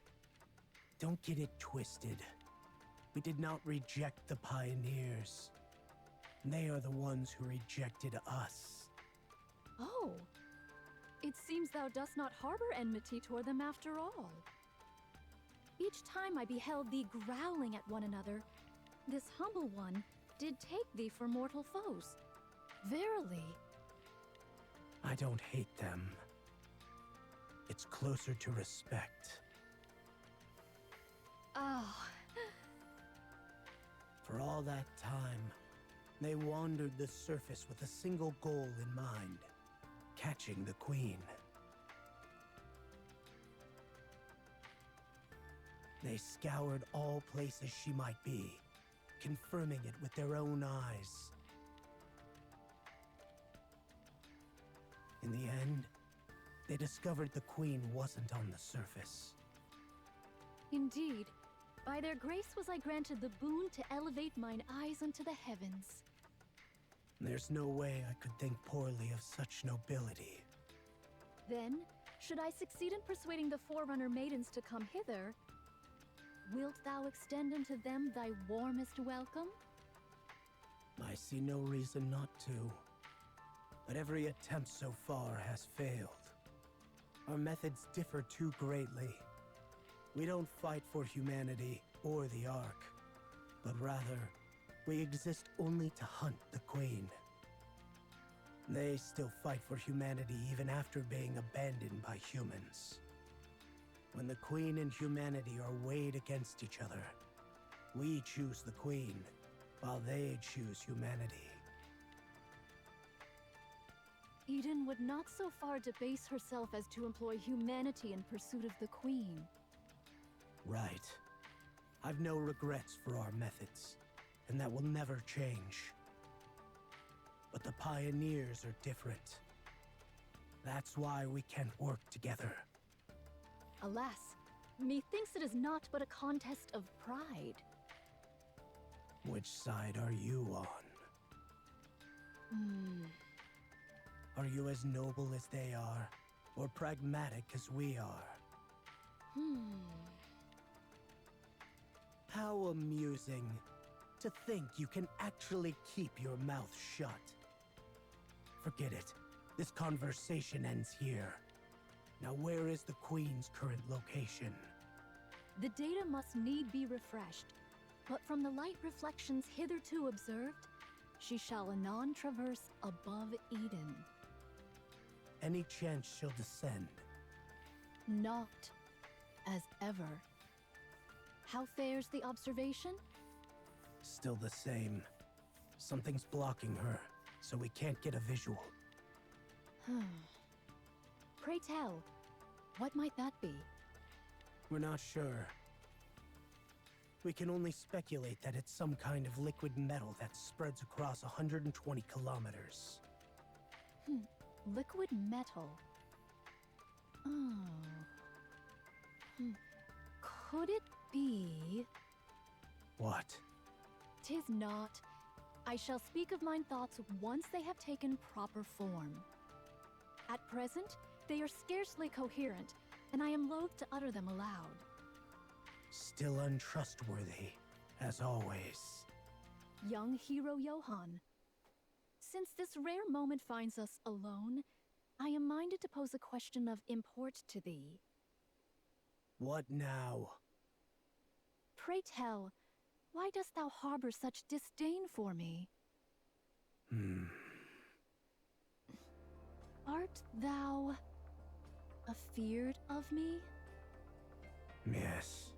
Don't get it twisted. We did not reject the pioneers. They are the ones who rejected us. Oh, it seems thou dost not harbor enmity toward them after all. Each time I beheld thee growling at one another, this humble one did take thee for mortal foes. Verily. I don't hate them. It's closer to respect. Ah, For all that time, they wandered the surface with a single goal in mind: catching the Queen. They scoured all places she might be, confirming it with their own eyes. In the end, they discovered the Queen wasn't on the surface. indeed. By their grace was I granted the boon to elevate mine eyes unto the heavens. There's no way I could think poorly of such nobility. Then, should I succeed in persuading the Forerunner maidens to come hither, wilt thou extend unto them thy warmest welcome? I see no reason not to. But every attempt so far has failed. Our methods differ too greatly. We don't fight for humanity or the Ark, but rather, we exist only to hunt the Queen. They still fight for humanity even after being abandoned by humans. When the Queen and humanity are weighed against each other, we choose the Queen, while they choose humanity. Eden would not so far debase herself as to employ humanity in pursuit of the Queen. Right. I've no regrets for our methods, and that will never change. But the pioneers are different. That's why we can't work together. Alas, methinks it is not but a contest of pride. Which side are you on? Are you as noble as they are, or pragmatic as we are? How amusing to think you can actually keep your mouth shut. Forget it. This conversation ends here. Now where is the Queen's current location? The data must need be refreshed, but from the light reflections hitherto observed, she shall anon traverse above Eden. Any chance she'll descend? Not as ever. How fares the observation? Still the same. Something's blocking her, so we can't get a visual. Pray tell, what might that be? We're not sure. We can only speculate that it's some kind of liquid metal that spreads across 120 kilometers. Liquid metal. Oh. Could it be... What? 'Tis not. I shall speak of mine thoughts once they have taken proper form. At present, they are scarcely coherent, and I am loath to utter them aloud. Still untrustworthy, as always. Young hero Johann. Since this rare moment finds us alone, I am minded to pose a question of import to thee. What now? Pray tell, why dost thou harbor such disdain for me? Art thou afeard of me? Yes.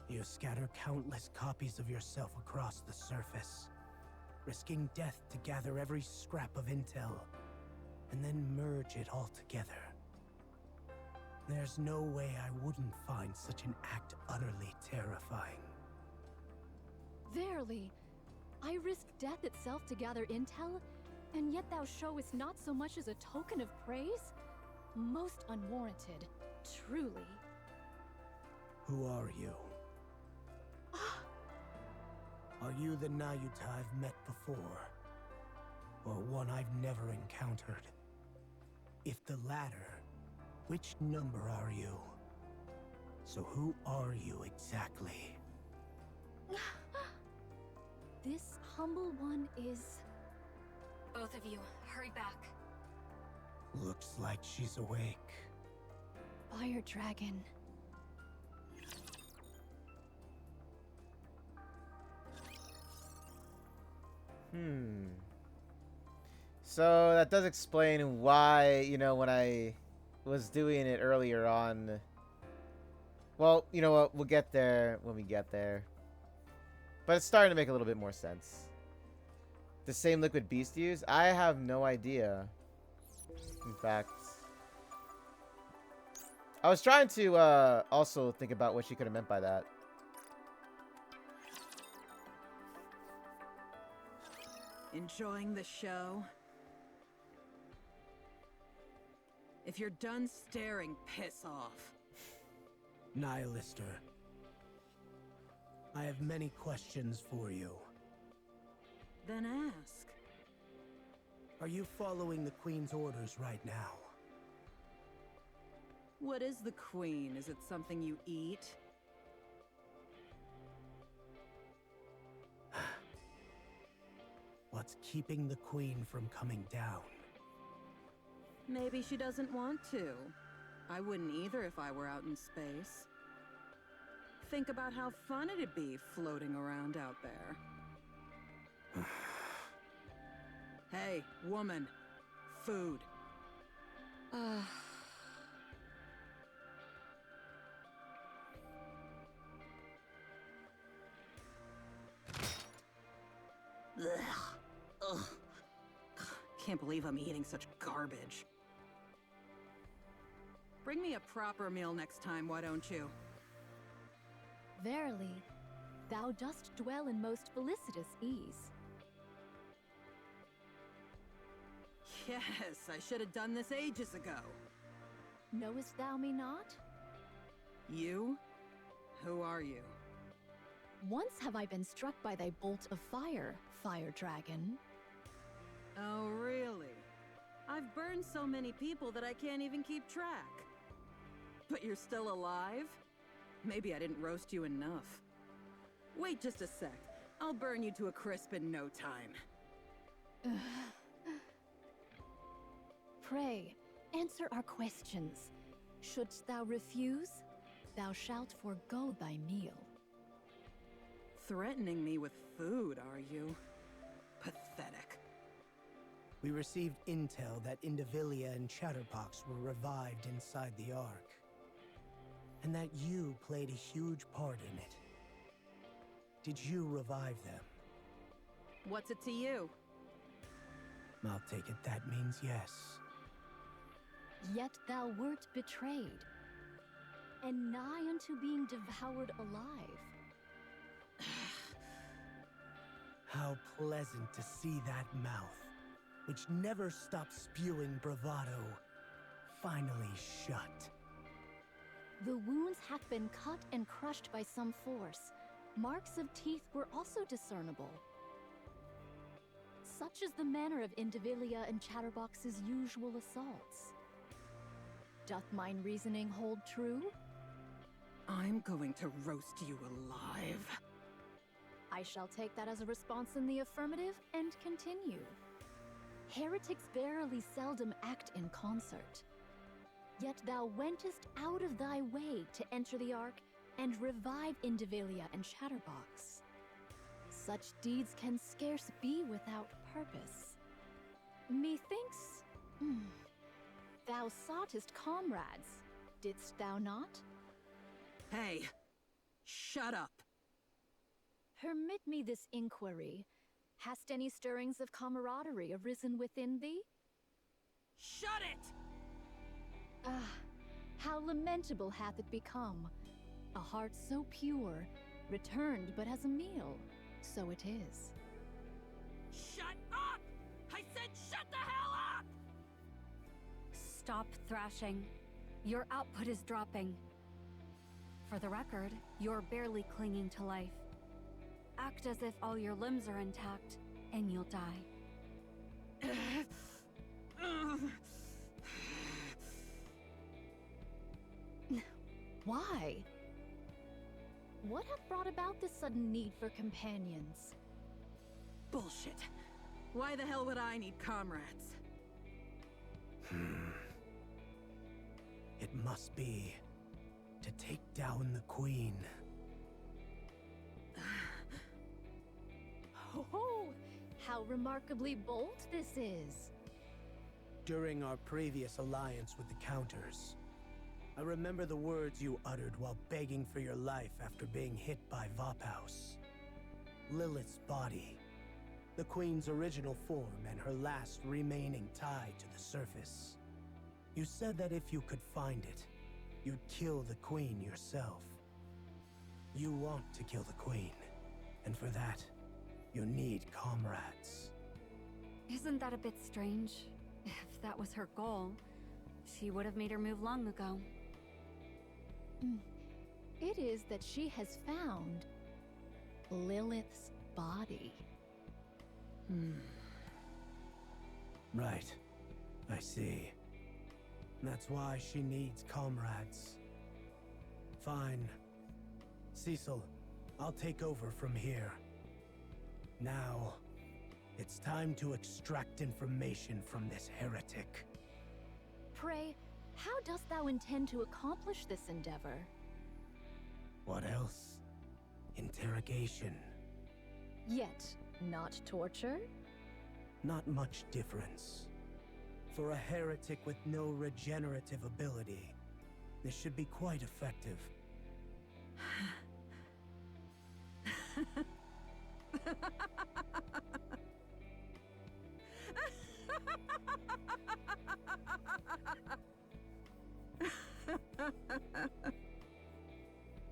You scatter countless copies of yourself across the surface, risking death to gather every scrap of intel, and then merge it all together. There's no way I wouldn't find such an act utterly terrifying. Verily, I risk death itself to gather intel, and yet thou showest not so much as a token of praise? Most unwarranted, truly. Who are you? Are you the Nayuta I've met before? Or one I've never encountered? If the latter, which number are you? So who are you exactly? This humble one is... Both of you, hurry back. Looks like she's awake. Fire Dragon. So that does explain why, when I was doing it earlier on. Well, you know what? We'll get there when we get there. But it's starting to make a little bit more sense. The same liquid Beast used? I have no idea. In fact, I was trying to also think about what she could have meant by that. Enjoying the show? If you're done staring, piss off. Nihilister. I have many questions for you. Then ask. Are you following the Queen's orders right now? What is the Queen? Is it something you eat? What's keeping the Queen from coming down? Maybe she doesn't want to. I wouldn't either if I were out in space. Think about how fun it'd be floating around out there. Hey, woman. Food. Ugh. Can't believe I'm eating such garbage. Bring me a proper meal next time, why don't you? Verily, thou dost dwell in most felicitous ease. Yes, I should have done this ages ago. Knowest thou me not? You? Who are you? Once have I been struck by thy bolt of fire, Fire Dragon. Oh, really? I've burned so many people that I can't even keep track. But you're still alive? Maybe I didn't roast you enough. Wait just a sec. I'll burn you to a crisp in no time. Pray, answer our questions. Shouldst thou refuse, thou shalt forgo thy meal. Threatening me with food, are you? Pathetic. We received intel that Indivilia and Chatterbox were revived inside the Ark. And that you played a huge part in it. Did you revive them? What's it to you? I'll take it that means yes. Yet thou wert betrayed, and nigh unto being devoured alive. How pleasant to see that mouth, which never stopped spewing bravado, finally shut. The wounds have been cut and crushed by some force. Marks of teeth were also discernible. Such is the manner of Indivilia and Chatterbox's usual assaults. Doth mine reasoning hold true? I'm going to roast you alive. I shall take that as a response in the affirmative and continue. Heretics verily seldom act in concert. Yet thou wentest out of thy way to enter the Ark and revive Indivilia and Chatterbox. Such deeds can scarce be without purpose. Methinks, thou soughtest comrades, didst thou not? Hey, shut up. Permit me this inquiry. Hast any stirrings of camaraderie arisen within thee? Shut it! Ah, how lamentable hath it become. A heart so pure, returned but as a meal. So it is. Shut up! I said shut the hell up! Stop thrashing. Your output is dropping. For the record, you're barely clinging to life. Act as if all your limbs are intact, and you'll die. Why? What hath brought about this sudden need for companions? Bullshit. Why the hell would I need comrades? It must be to take down the Queen. Oh, how remarkably bold this is. During our previous alliance with the Counters, I remember the words you uttered while begging for your life after being hit by Vophouse. Lilith's body, the Queen's original form and her last remaining tie to the surface. You said that if you could find it, you'd kill the Queen yourself. You want to kill the Queen, and for that, you need comrades. Isn't that a bit strange? If that was her goal, she would have made her move long ago. It is that she has found Lilith's body. Right. I see. That's why she needs comrades. Fine. Cecil, I'll take over from here. Now, it's time to extract information from this heretic. Pray, how dost thou intend to accomplish this endeavor? What else? Interrogation. Yet, not torture? Not much difference. For a heretic with no regenerative ability, this should be quite effective.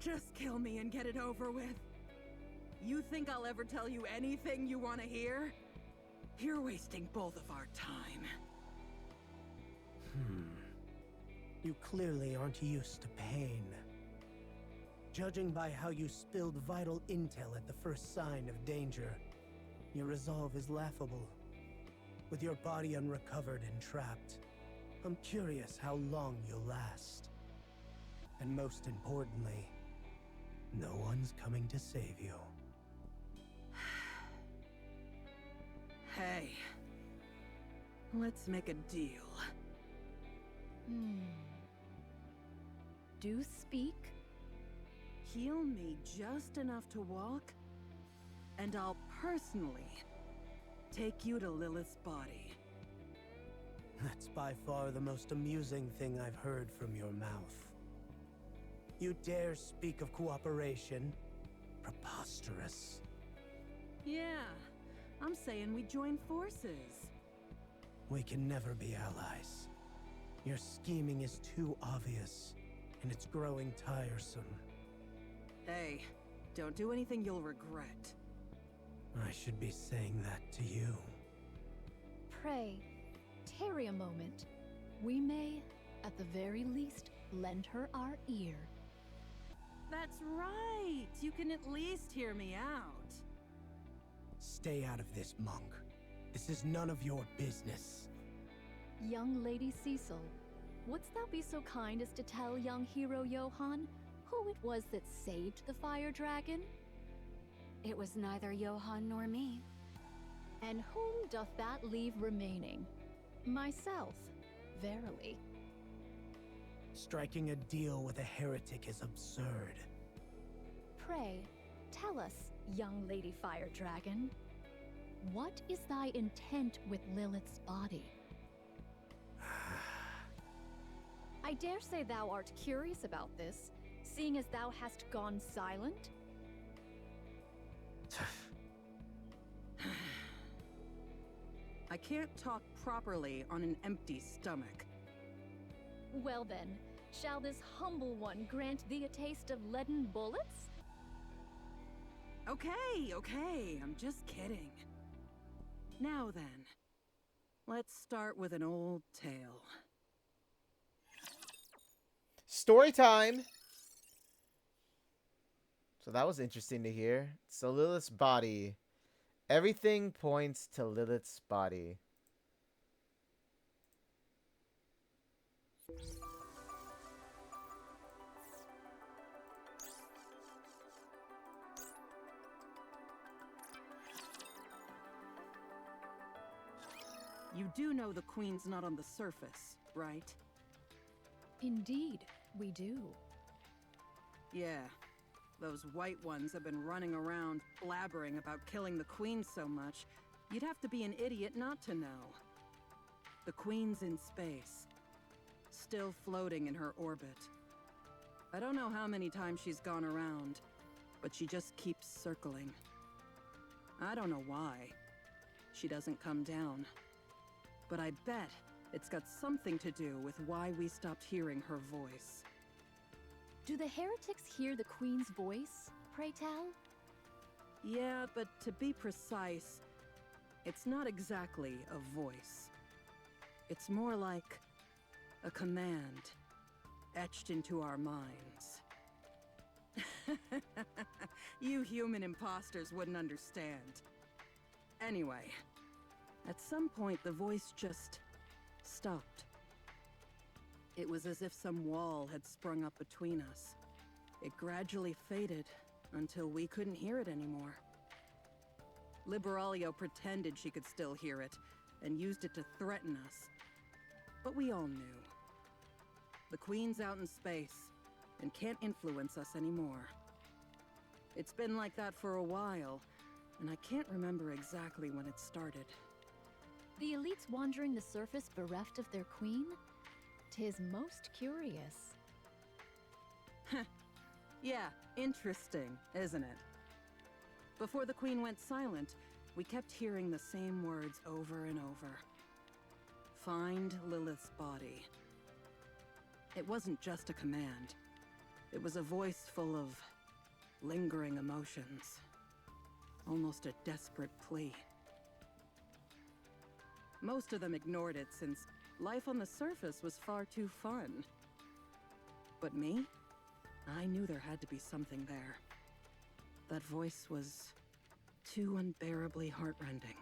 Just kill me and get it over with. You think I'll ever tell you anything you want to hear? You're wasting both of our time. You clearly aren't used to pain. Judging by how you spilled vital intel at the first sign of danger, your resolve is laughable. With your body unrecovered and trapped, I'm curious how long you'll last. And most importantly, no one's coming to save you. Hey, let's make a deal. Do speak. Heal me just enough to walk, and I'll personally take you to Lilith's body. That's by far the most amusing thing I've heard from your mouth. You dare speak of cooperation? Preposterous. Yeah, I'm saying we join forces. We can never be allies. Your scheming is too obvious, and it's growing tiresome. Hey, don't do anything you'll regret. I should be saying that to you. Pray, tarry a moment. We may, at the very least, lend her our ear. That's right! You can at least hear me out. Stay out of this, monk. This is none of your business. Young Lady Cecil, wouldst thou be so kind as to tell young hero Johann who it was that saved the fire dragon? It was neither Johann nor me. And whom doth that leave remaining? Myself, verily. Striking a deal with a heretic is absurd. Pray, tell us, young Lady Fire Dragon, what is thy intent with Lilith's body? I dare say thou art curious about this, seeing as thou hast gone silent. I can't talk properly on an empty stomach. Well then, shall this humble one grant thee a taste of leaden bullets? Okay, I'm just kidding. Now then, let's start with an old tale. Story time. So that was interesting to hear. So Lilith's body. Everything points to Lilith's body. You do know the Queen's not on the surface, right? Indeed, we do. Yeah. Those white ones have been running around blabbering about killing the Queen so much, you'd have to be an idiot not to know. The Queen's in space, still floating in her orbit. I don't know how many times she's gone around, but she just keeps circling. I don't know why. She doesn't come down. But I bet it's got something to do with why we stopped hearing her voice. Do the heretics hear the Queen's voice, pray tell? Yeah, but to be precise, it's not exactly a voice. It's more like a command etched into our minds. You human imposters wouldn't understand. Anyway, at some point the voice just stopped. It was as if some wall had sprung up between us. It gradually faded until we couldn't hear it anymore. Liberalia pretended she could still hear it and used it to threaten us. But we all knew. The Queen's out in space and can't influence us anymore. It's been like that for a while, and I can't remember exactly when it started. The elites wandering the surface bereft of their queen? 'Tis most curious. Yeah, interesting, isn't it? Before the Queen went silent, we kept hearing the same words over and over. Find Lilith's body. It wasn't just a command. It was a voice full of lingering emotions. Almost a desperate plea. Most of them ignored it since life on the surface was far too fun. But me? I knew there had to be something there. That voice was too unbearably heartrending.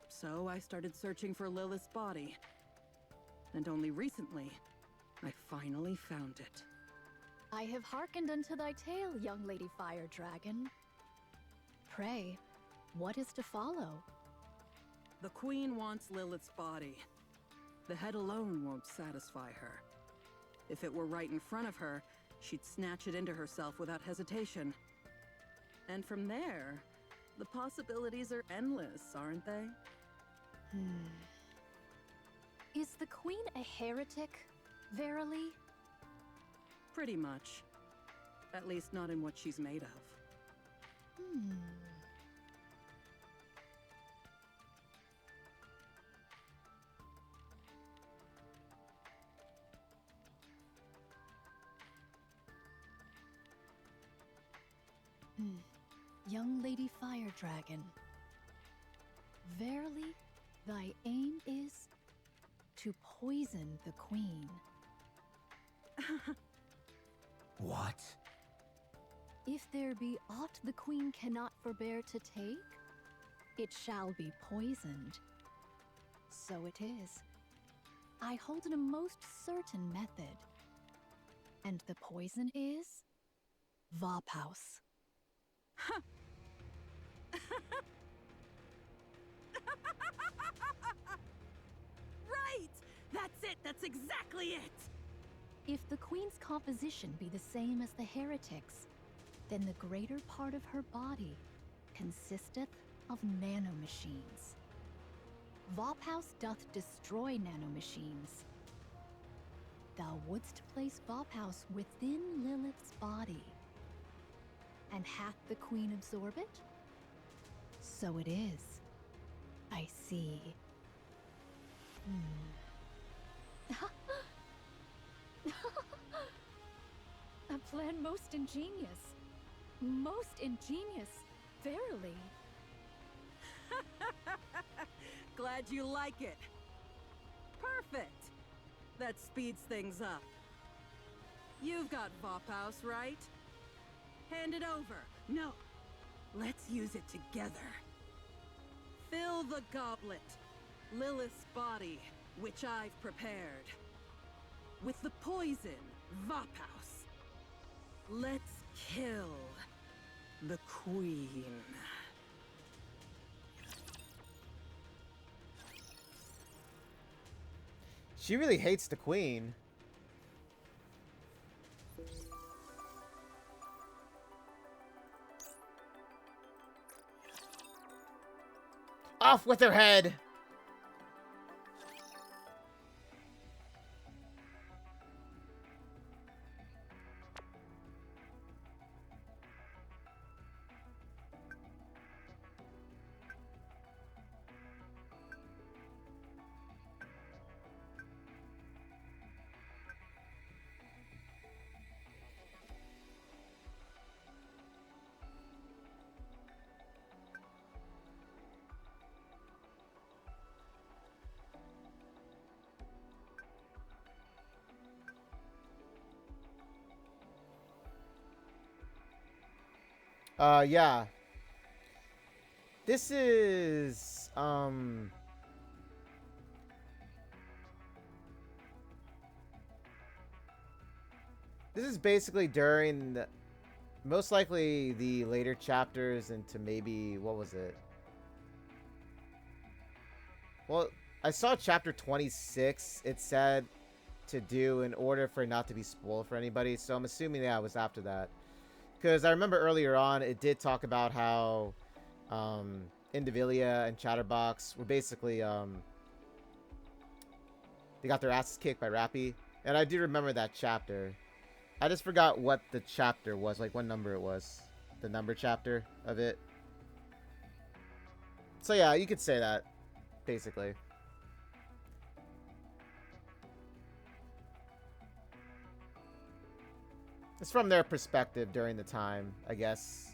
So I started searching for Lilith's body. And only recently, I finally found it. I have hearkened unto thy tale, young Lady Fire Dragon. Pray, what is to follow? The Queen wants Lilith's body. The head alone won't satisfy her. If it were right in front of her, she'd snatch it into herself without hesitation. And from there, the possibilities are endless, aren't they? Is the Queen a heretic, verily? Pretty much. At least not in what she's made of. Young Lady Fire Dragon. Verily, thy aim is to poison the Queen. What? If there be aught the queen cannot forbear to take, it shall be poisoned. So it is. I hold in a most certain method. And the poison is Vophouse. Right! That's it! That's exactly it! If the queen's composition be the same as the heretic's, then the greater part of her body consisteth of nanomachines. Vophouse doth destroy nanomachines. Thou wouldst place Vophouse within Lilith's body. And hath the queen absorb it? So it is. I see. A plan most ingenious. Most ingenious, verily. Glad you like it. Perfect. That speeds things up. You've got Vophouse, right? Hand it over. No. Let's use it together. Fill the goblet, Lilith's body, which I've prepared, with the poison, Vophouse. Let's kill the queen. She really hates the queen. Off with her head! Yeah. This is, this is basically during the, most likely the later chapters into maybe, what was it? Well, I saw chapter 26, it said to do in order for it not to be spoiled for anybody, so I'm assuming that was after that. Because I remember earlier on, it did talk about how Indivilia and Chatterbox were basically, they got their asses kicked by Rappy. And I do remember that chapter. I just forgot what the chapter was, like what number it was. The number chapter of it. So yeah, you could say that, basically. It's from their perspective during the time, I guess.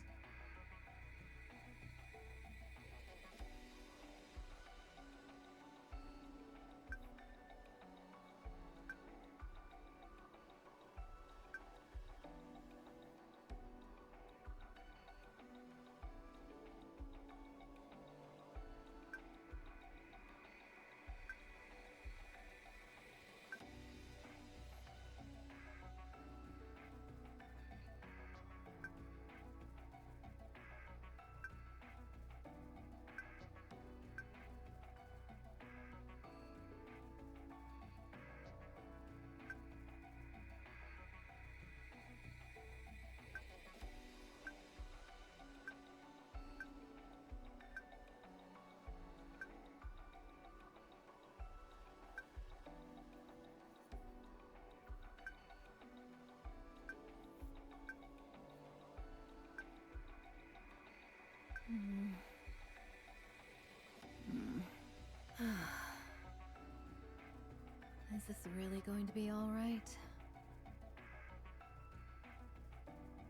Is this really going to be all right?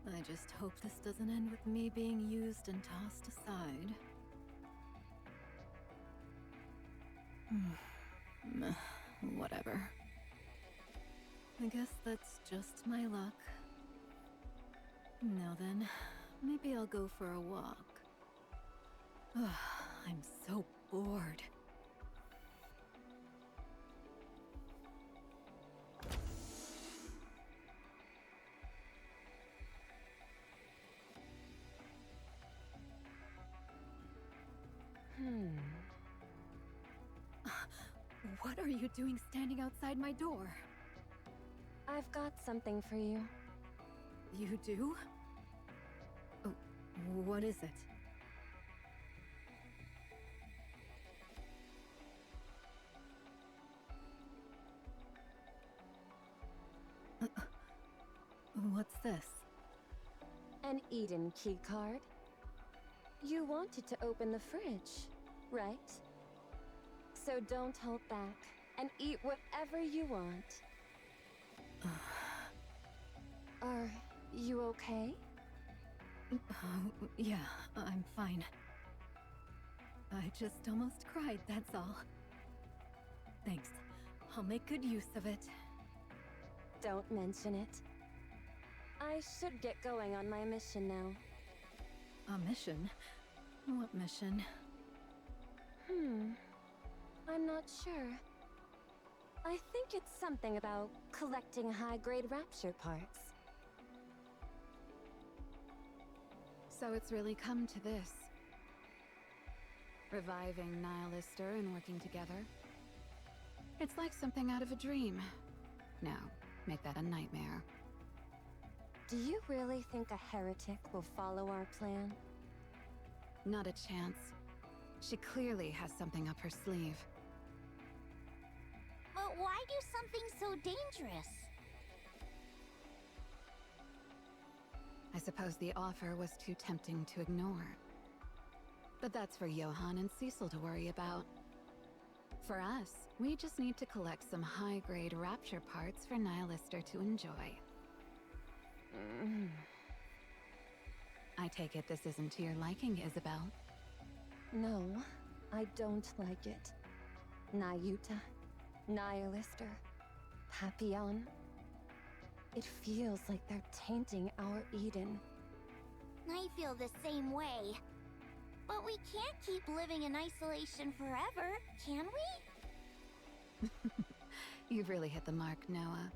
I just hope this doesn't end with me being used and tossed aside. Whatever. I guess that's just my luck. Now then, maybe I'll go for a walk. Ugh, I'm so bored. What are you doing standing outside my door? I've got something for you. You do? Oh, what is it? What's this? An Eden keycard. You wanted to open the fridge, right? So don't hold back and eat whatever you want. Are you okay? Yeah, I'm fine. I just almost cried, that's all. Thanks. I'll make good use of it. Don't mention it. I should get going on my mission now. A mission? What mission? I'm not sure. I think it's something about collecting high-grade rapture parts. So it's really come to this. Reviving Nihilister and working together. It's like something out of a dream. Now, make that a nightmare. Do you really think a heretic will follow our plan? Not a chance. She clearly has something up her sleeve. But why do something so dangerous? I suppose the offer was too tempting to ignore. But that's for Johann and Cecil to worry about. For us, we just need to collect some high-grade rapture parts for Nihilister to enjoy. I take it this isn't to your liking, Isabel. No, I don't like it. Nayuta, Nihilister, Papillon. It feels like they're tainting our Eden. I feel the same way. But we can't keep living in isolation forever, can we? You've really hit the mark, Noah.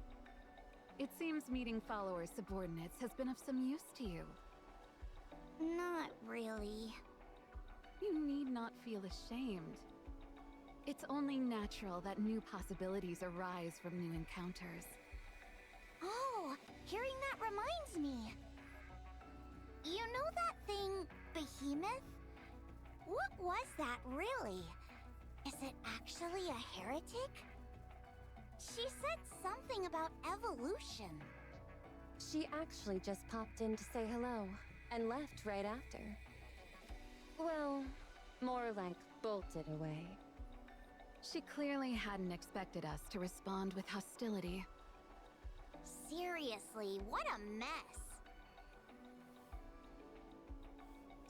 It seems meeting followers' subordinates has been of some use to you. Not really. You need not feel ashamed. It's only natural that new possibilities arise from new encounters. Oh, hearing that reminds me. You know that thing, Behemoth? What was that, really? Is it actually a heretic? She said something about evolution. She actually just popped in to say hello, and left right after. Well, more like bolted away. She clearly hadn't expected us to respond with hostility. Seriously, what a mess.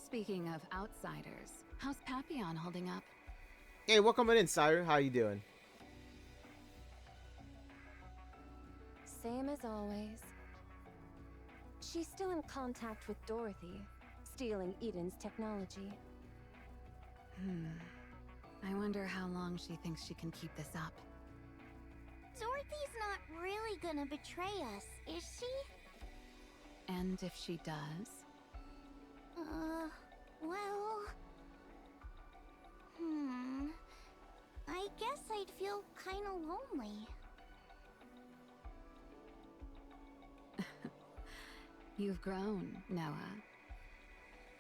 Speaking of outsiders, how's Papillon holding up? Hey, welcome in, Sire. How you doing? Same as always. She's still in contact with Dorothy, stealing Eden's technology. I wonder how long she thinks she can keep this up. Dorothy's not really gonna betray us, is she? And if she does? Well... I guess I'd feel kinda lonely. You've grown, Noah.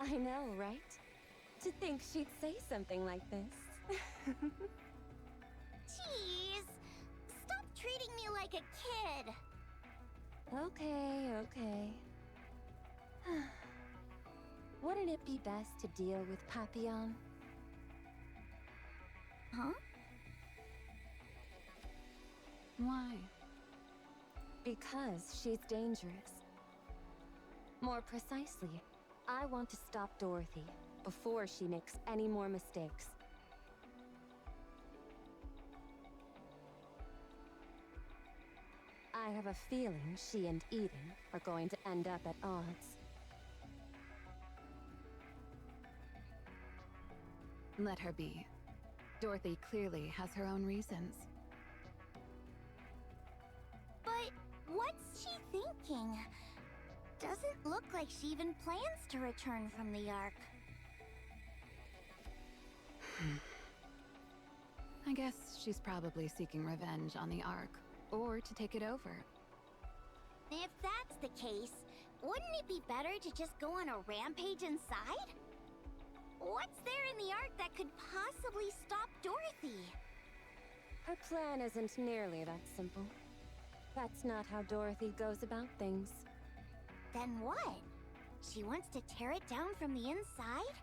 I know, right? To think she'd say something like this. Jeez! Stop treating me like a kid! Okay. Wouldn't it be best to deal with Papillon? Huh? Why? Because she's dangerous. More precisely, I want to stop Dorothy before she makes any more mistakes. I have a feeling she and Eden are going to end up at odds. Let her be. Dorothy clearly has her own reasons. But what's she thinking? Doesn't look like she even plans to return from the Ark. I guess she's probably seeking revenge on the Ark, or to take it over. If that's the case, wouldn't it be better to just go on a rampage inside? What's there in the Ark that could possibly stop Dorothy? Her plan isn't nearly that simple. That's not how Dorothy goes about things. Then what? She wants to tear it down from the inside?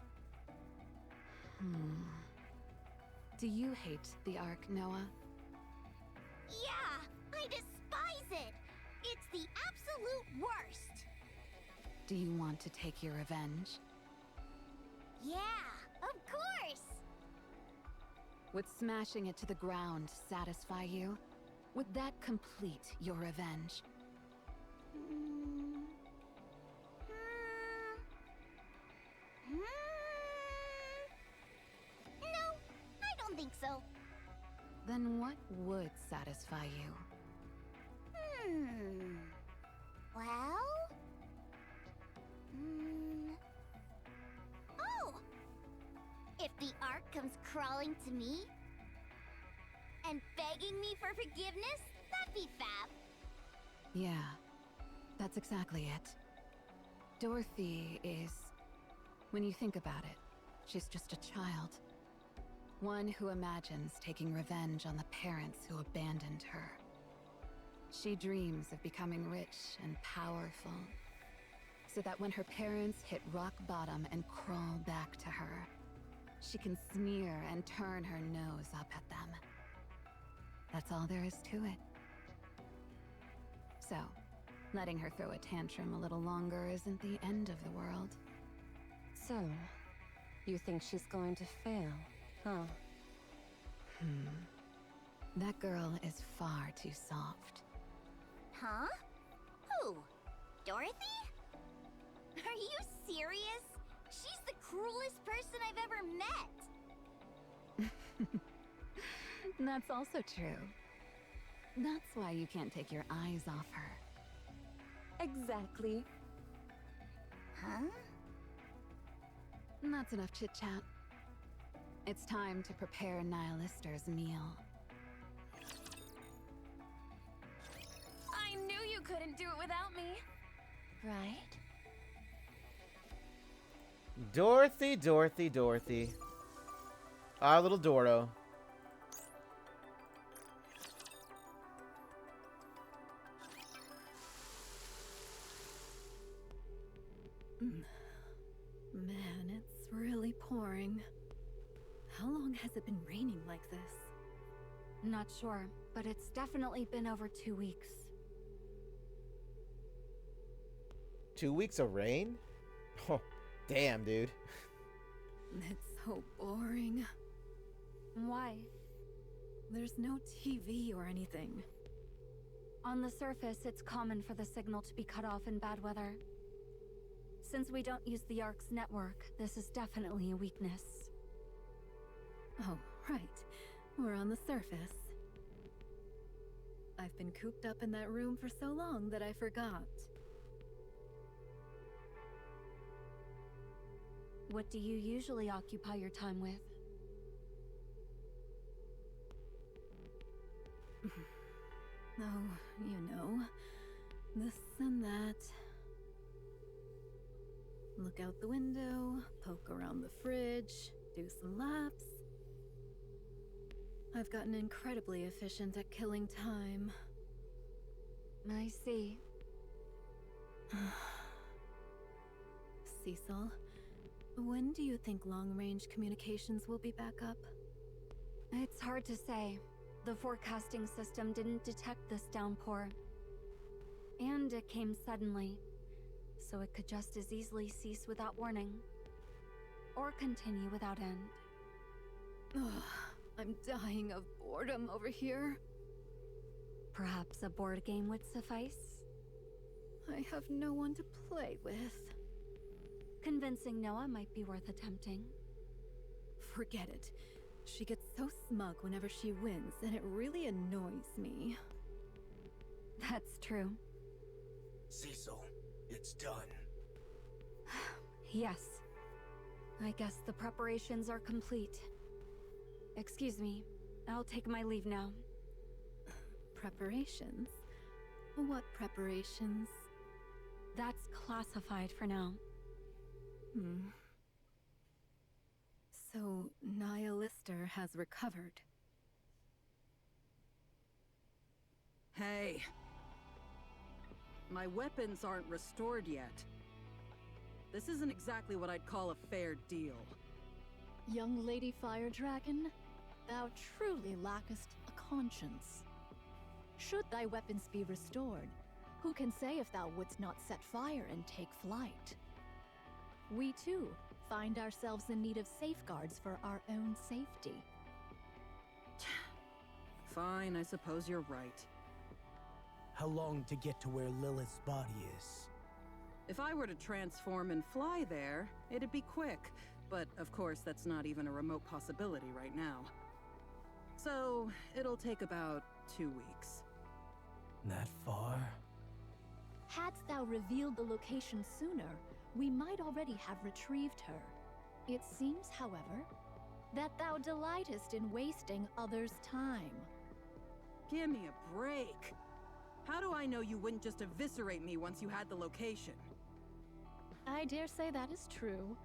Do you hate the Ark, Noah? Yeah, I despise it! It's the absolute worst! Do you want to take your revenge? Yeah, of course! Would smashing it to the ground satisfy you? Would that complete your revenge? No, I don't think so. Then what would satisfy you? Well... Oh! If the Ark comes crawling to me and begging me for forgiveness, that'd be fab. Yeah, that's exactly it. Dorothy is... When you think about it, she's just a child. One who imagines taking revenge on the parents who abandoned her. She dreams of becoming rich and powerful, so that when her parents hit rock bottom and crawl back to her, she can sneer and turn her nose up at them. That's all there is to it. So, letting her throw a tantrum a little longer isn't the end of the world. So, you think she's going to fail, huh? That girl is far too soft. Huh? Who? Dorothy? Are you serious? She's the cruelest person I've ever met. That's also true. That's why you can't take your eyes off her. Exactly. Huh? That's enough chit-chat. It's time to prepare Nihilister's meal. I knew you couldn't do it without me. Right? Dorothy, Dorothy, Dorothy. Our little Doro. Man, it's really pouring. How long has it been raining like this? Not sure, but it's definitely been over 2 weeks. 2 weeks of rain? Oh, damn, dude. It's so boring. Why? There's no TV or anything. On the surface, it's common for the signal to be cut off in bad weather. Since we don't use the Ark's network, this is definitely a weakness. Oh, right. We're on the surface. I've been cooped up in that room for so long that I forgot. What do you usually occupy your time with? Oh, you know, this and that. Look out the window, poke around the fridge, do some laps. I've gotten incredibly efficient at killing time. I see. Cecil, when do you think long-range communications will be back up? It's hard to say. The forecasting system didn't detect this downpour. And it came suddenly, so it could just as easily cease without warning. Or continue without end. Ugh, I'm dying of boredom over here. Perhaps a board game would suffice? I have no one to play with. Convincing Noah might be worth attempting. Forget it. She gets so smug whenever she wins, and it really annoys me. That's true. Cecil, it's done. Yes. I guess the preparations are complete. Excuse me. I'll take my leave now. Preparations? What preparations? That's classified for now. So, Nihilister has recovered. Hey. My weapons aren't restored yet. This isn't exactly what I'd call a fair deal. Young Lady Fire Dragon, thou truly lackest a conscience. Should thy weapons be restored, who can say if thou wouldst not set fire and take flight? We too find ourselves in need of safeguards for our own safety. Fine, I suppose you're right. How long to get to where Lilith's body is? If I were to transform and fly there, it'd be quick. But of course, that's not even a remote possibility right now. So, it'll take about 2 weeks. That far? Hadst thou revealed the location sooner, we might already have retrieved her. It seems, however, that thou delightest in wasting others' time. Give me a break. How do I know you wouldn't just eviscerate me once you had the location? I dare say that is true.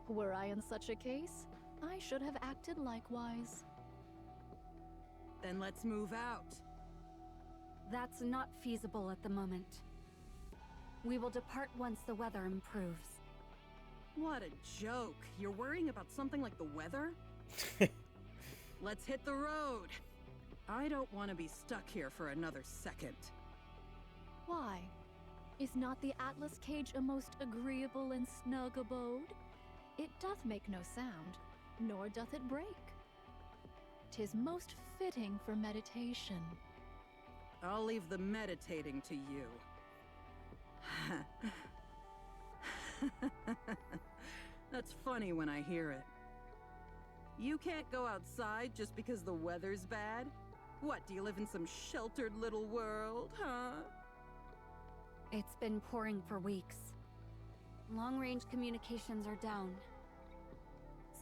Were I in such a case, I should have acted likewise. Then let's move out. That's not feasible at the moment. We will depart once the weather improves. What a joke. You're worrying about something like the weather? Let's hit the road. I don't want to be stuck here for another second. Why? Is not the Atlas cage a most agreeable and snug abode? It doth make no sound, nor doth it break. 'Tis most fitting for meditation. I'll leave the meditating to you. That's funny when I hear it. You can't go outside just because the weather's bad? What, do you live in some sheltered little world, huh? It's been pouring for weeks. Long-range communications are down.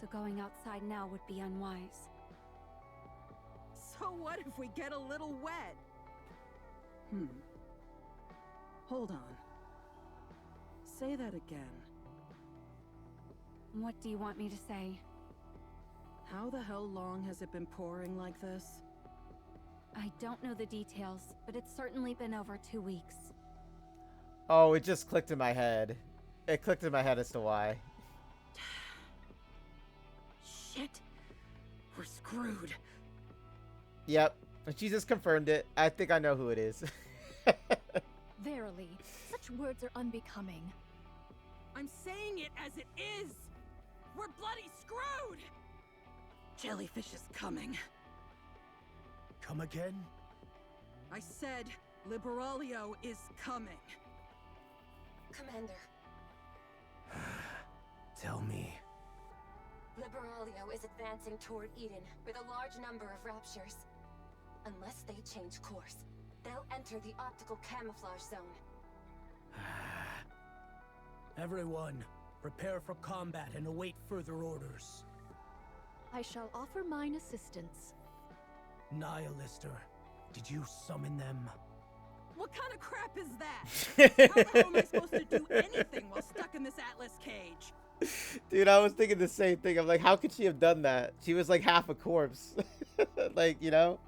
So going outside now would be unwise. So what if we get a little wet? Hold on. Say that again. What do you want me to say? How the hell long has it been pouring like this? I don't know the details, but it's certainly been over 2 weeks. Oh, it just clicked in my head. It clicked in my head as to why. Shit. We're screwed. Yep. She just confirmed it. I think I know who it is. Verily, such words are unbecoming. I'm saying it as it is. We're bloody screwed. Jellyfish is coming. Come again? I said Liberalio is coming. Commander, Tell me. Liberalio is advancing toward Eden with a large number of raptures. Unless they change course, they'll enter the optical camouflage zone. Everyone, prepare for combat and await further orders. I shall offer mine assistance. Nihilister, did you summon them? What kind of crap is that? How the hell am I supposed to do anything while stuck in this Atlas cage? Dude, I was thinking the same thing. I'm like, how could she have done that? She was like half a corpse. Like, you know?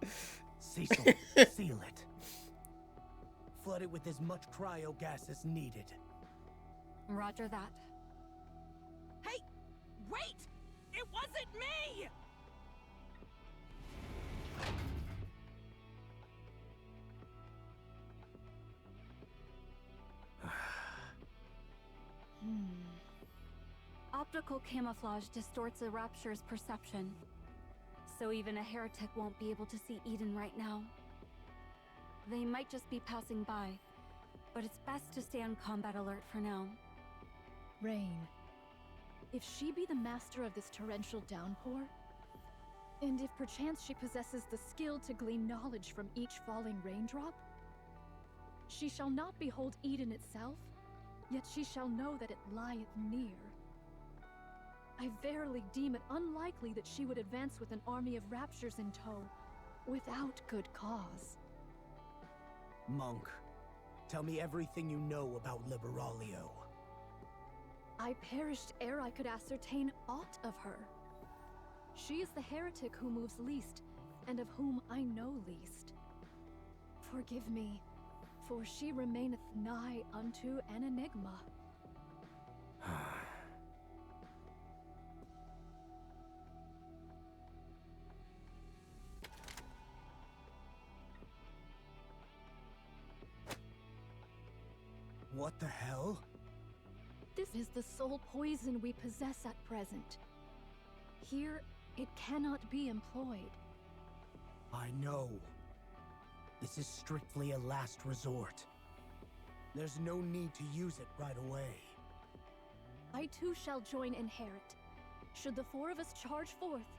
Cecil, seal it. Flood it with as much cryo gas as needed. Roger that. Hey, wait! It wasn't me! Optical camouflage distorts a rapture's perception. So even a heretic won't be able to see Eden right now. They might just be passing by, but it's best to stay on combat alert for now. Rain. If she be the master of this torrential downpour, and if perchance she possesses the skill to glean knowledge from each falling raindrop, she shall not behold Eden itself, yet she shall know that it lieth near. I verily deem it unlikely that she would advance with an army of raptures in tow, without good cause. Monk, tell me everything you know about Liberaglio. I perished ere I could ascertain aught of her. She is the heretic who moves least, and of whom I know least. Forgive me, for she remaineth nigh unto an enigma. What the hell? This is the sole poison we possess at present. Here, it cannot be employed. I know. This is strictly a last resort. There's no need to use it right away. I too shall join Inherit. Should the four of us charge forth,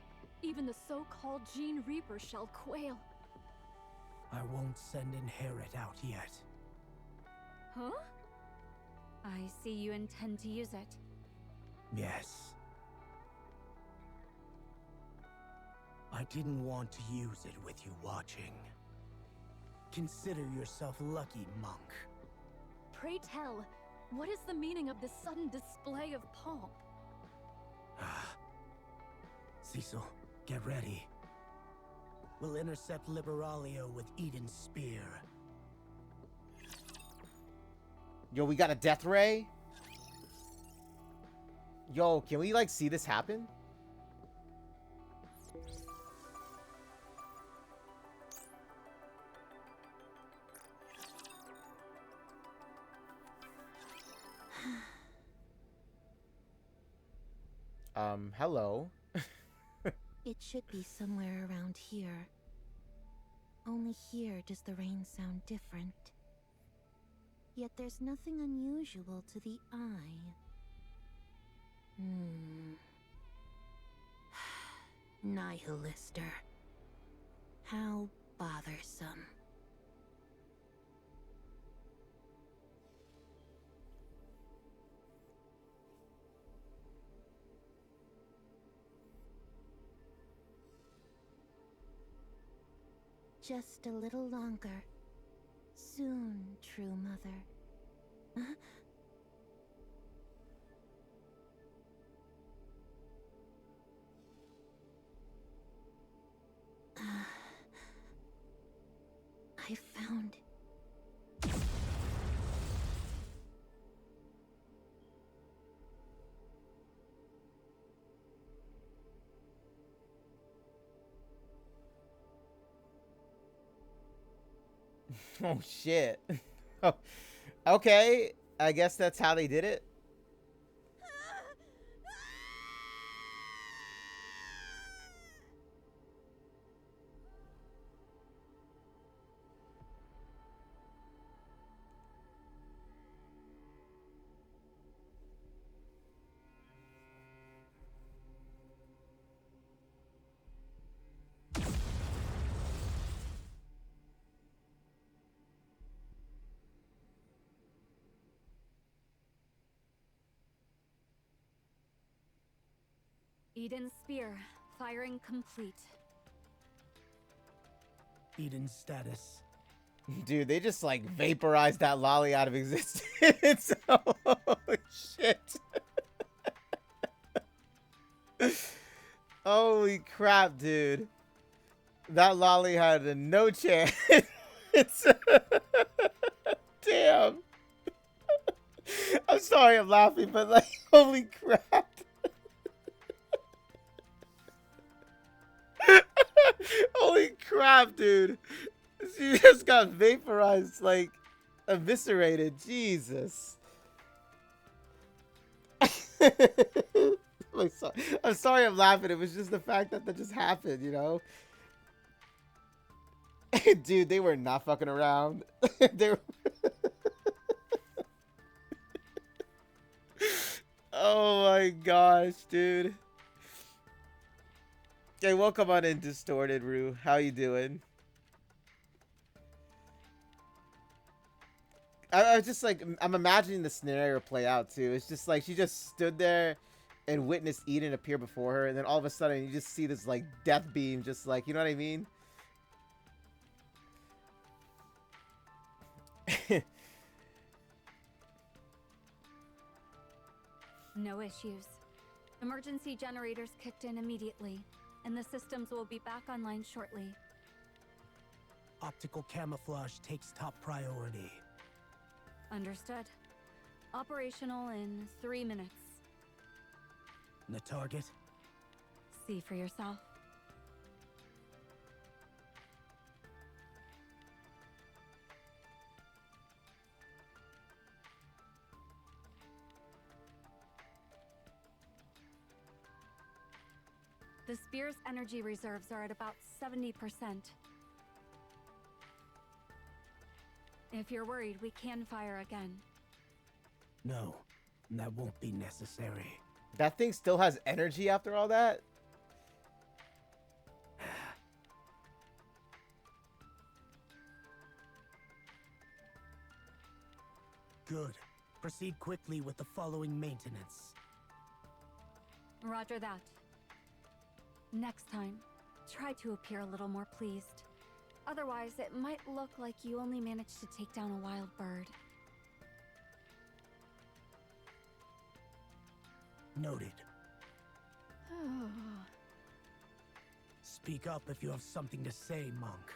even the so-called Gene Reaper shall quail. I won't send Inherit out yet. Huh? I see you intend to use it. Yes. I didn't want to use it with you watching. Consider yourself lucky, Monk. Pray tell, what is the meaning of this sudden display of pomp? Cecil, get ready. We'll intercept Liberaglio with Eden's spear. Yo, we got a death ray? Yo, can we, like, see this happen? Hello? It should be somewhere around here. Only here does the rain sound different. Yet there's nothing unusual to the eye. Nihilister. How bothersome. Just a little longer. Soon, true mother. I found... Oh, shit. Oh, okay, I guess that's how they did it. Eden's spear, firing complete. Eden's status. Dude, they just, like, vaporized that lolly out of existence. Oh, shit. Holy crap, dude. That lolly had no chance. Damn. I'm sorry I'm laughing, but, like, holy crap. Holy crap, dude. She just got vaporized, like, eviscerated. Jesus. I'm sorry I'm laughing. It was just the fact that that just happened, you know? Dude, they were not fucking around. They were... Oh my gosh, dude. Hey, welcome on in, Distorted Rue. How you doing? I was just like, I'm imagining the scenario play out too. It's just like she just stood there and witnessed Eden appear before her, and then all of a sudden you just see this like death beam, just like, you know what I mean? No issues. Emergency generators kicked in immediately, and the systems will be back online shortly. Optical camouflage takes top priority. Understood. Operational in 3 minutes. The target? See for yourself. The spear's energy reserves are at about 70%. If you're worried, we can fire again. No, that won't be necessary. That thing still has energy after all that? Good. Proceed quickly with the following maintenance. Roger that. Next time, try to appear a little more pleased. Otherwise, it might look like you only managed to take down a wild bird. Noted. Speak up if you have something to say, monk.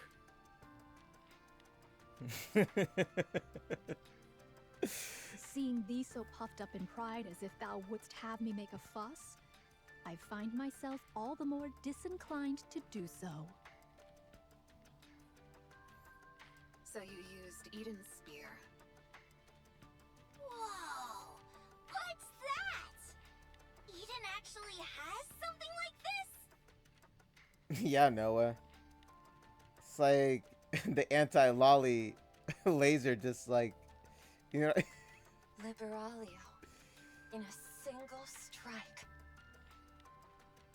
Seeing thee so puffed up in pride as if thou wouldst have me make a fuss, I find myself all the more disinclined to do so. So you used Eden's spear. Whoa! What's that? Eden actually has something like this? Yeah, Noah. It's like the anti-lolly laser, just like, you know. Liberalia. In a single strike.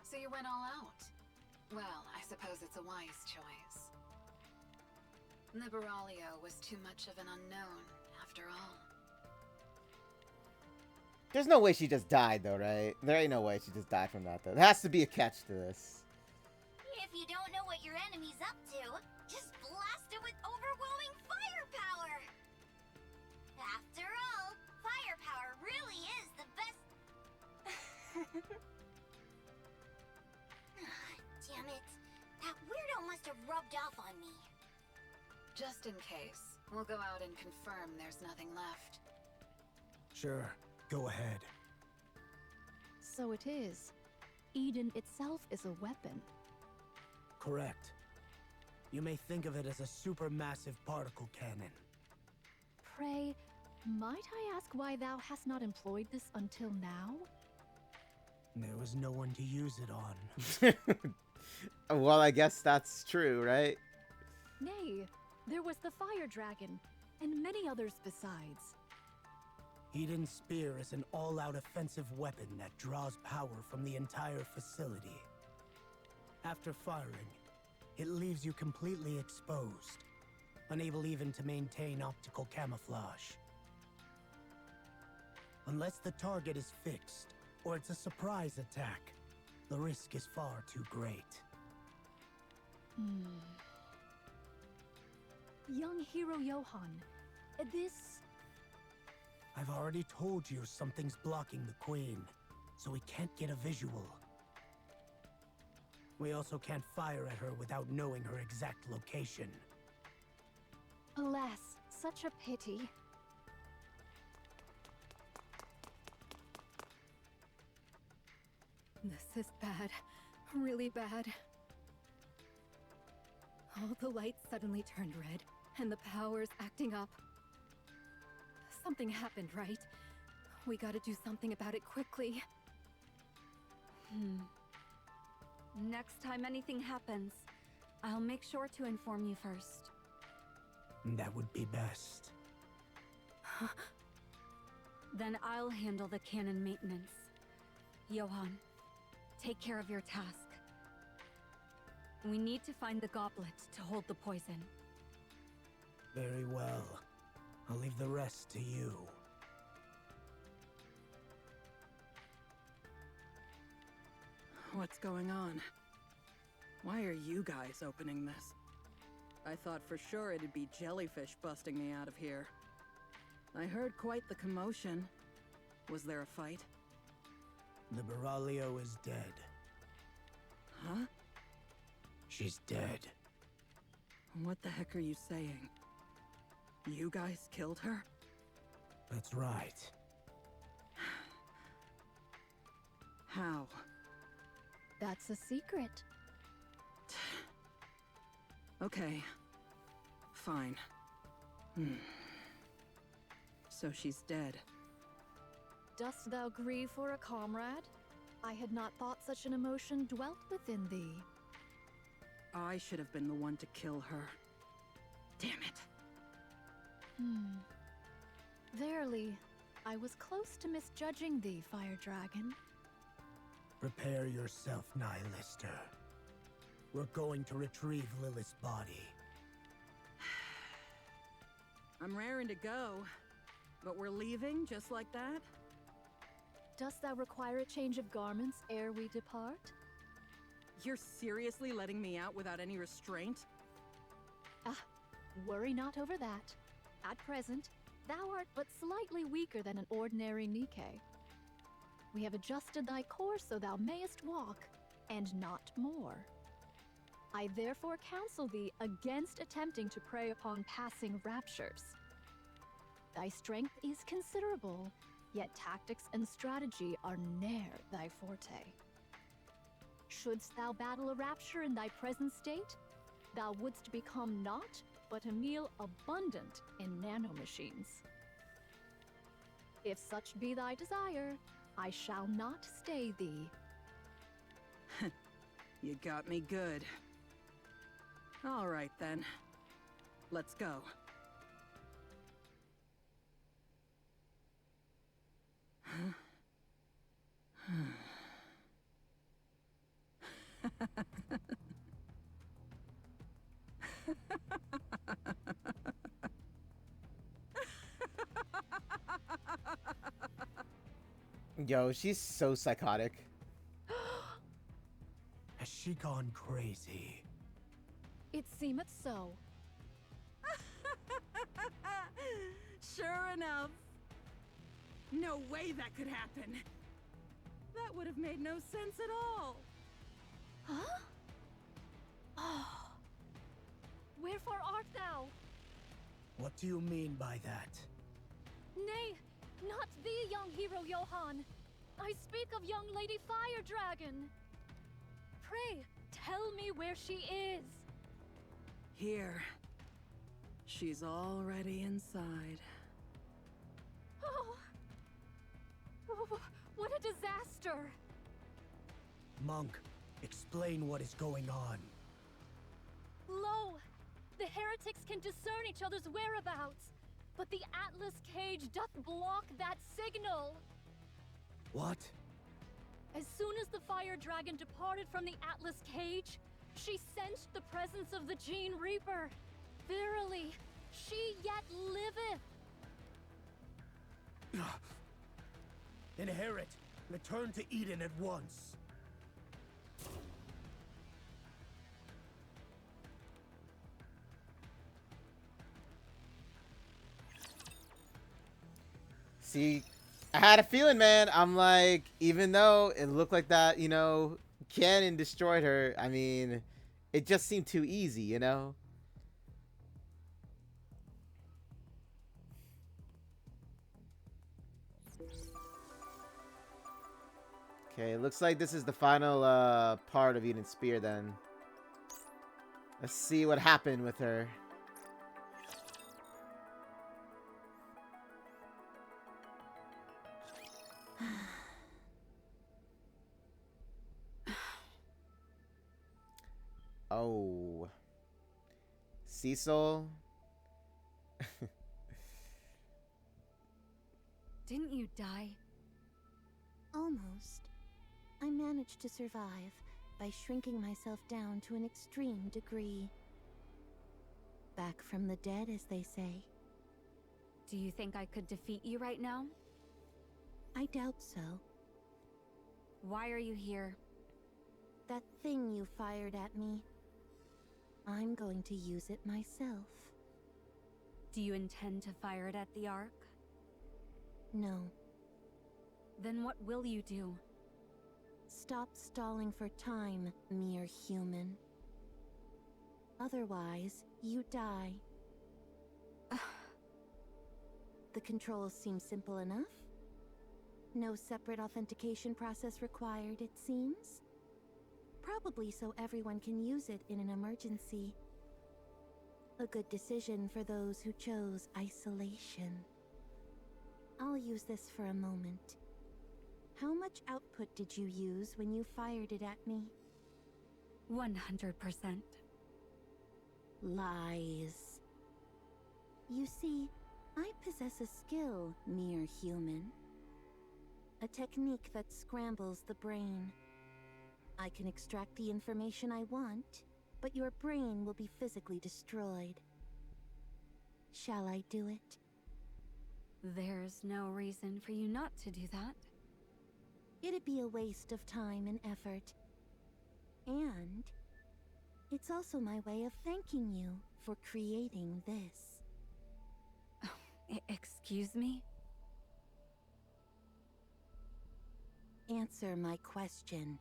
So you went all out. Well, I suppose it's a wise choice. Liberalia was too much of an unknown, after all. There's no way she just died, though, right? There ain't no way she just died from that, though. There has to be a catch to this. If you don't know what your enemy's up to, just blast it with overwhelming firepower! After all, firepower really is the best... Damn it. That weirdo must have rubbed off on me. Just in case, we'll go out and confirm there's nothing left. Sure, go ahead. So it is. Eden itself is a weapon. Correct. You may think of it as a supermassive particle cannon. Pray, might I ask why thou hast not employed this until now? There was no one to use it on. Well, I guess that's true, right? Nay, there was the fire dragon, and many others besides. Eden's spear is an all-out offensive weapon that draws power from the entire facility. After firing, it leaves you completely exposed, unable even to maintain optical camouflage. Unless the target is fixed, or it's a surprise attack, the risk is far too great. Young hero Johann, this... I've already told you something's blocking the Queen, so we can't get a visual. We also can't fire at her without knowing her exact location. Alas, such a pity. This is bad. Really bad. All the lights suddenly turned red, and the power's acting up. Something happened, right? We gotta do something about it quickly. Next time anything happens, I'll make sure to inform you first. That would be best. Then I'll handle the cannon maintenance. Johann, take care of your task. We need to find the goblet to hold the poison. Very well. I'll leave the rest to you. What's going on? Why are you guys opening this? I thought for sure it'd be jellyfish busting me out of here. I heard quite the commotion. Was there a fight? The Baraglio is dead. Huh? She's dead. What the heck are you saying? You guys killed her? That's right. How? That's a secret. Okay. Fine. So she's dead. Dost thou grieve for a comrade? I had not thought such an emotion dwelt within thee. I should have been the one to kill her. Damn it. Verily, I was close to misjudging thee, Fire Dragon. Prepare yourself, Nihilister. We're going to retrieve Lilith's body. I'm raring to go, but we're leaving just like that? Dost thou require a change of garments ere we depart? You're seriously letting me out without any restraint? Worry not over that. At present, thou art but slightly weaker than an ordinary Nikke. We have adjusted thy course so thou mayest walk, and not more. I therefore counsel thee against attempting to prey upon passing raptures. Thy strength is considerable, yet tactics and strategy are ne'er thy forte. Shouldst thou battle a rapture in thy present state, thou wouldst become naught but a meal abundant in nanomachines. If such be thy desire, I shall not stay thee. You got me good. All right then. Let's go. Yo, she's so psychotic. Has she gone crazy? It seemeth so. Sure enough. No way that could happen. That would have made no sense at all. Huh? Oh. Wherefore art thou? What do you mean by that? Nay, not thee, young hero Johann. I speak of young Lady Fire Dragon. Pray, tell me where she is. Here. She's already inside. Oh. What a disaster! Monk, explain what is going on. Lo! The heretics can discern each other's whereabouts, but the Atlas cage doth block that signal. What? As soon as the Fire Dragon departed from the Atlas cage, she sensed the presence of the Gene Reaper. Verily, she yet liveth. Inherit! Return to Eden at once! See, I had a feeling, man. I'm like, even though it looked like that, you know, cannon destroyed her, I mean, it just seemed too easy, you know? Okay, looks like this is the final part of Eden's Spear then. Let's see what happened with her. Oh. Cecil? Didn't you die? Almost. I managed to survive by shrinking myself down to an extreme degree. Back from the dead, as they say. Do you think I could defeat you right now? I doubt so. Why are you here? That thing you fired at me. I'm going to use it myself. Do you intend to fire it at the Ark? No. Then what will you do? Stop stalling for time, mere human. Otherwise, you die. The controls seem simple enough. No separate authentication process required, it seems. Probably so everyone can use it in an emergency. A good decision for those who chose isolation. I'll use this for a moment. How much output did you use when you fired it at me? 100%. Lies. You see, I possess a skill, mere human. A technique that scrambles the brain. I can extract the information I want, but your brain will be physically destroyed. Shall I do it? There's no reason for you not to do that. It'd be a waste of time and effort. And it's also my way of thanking you for creating this. Excuse me? Answer my question.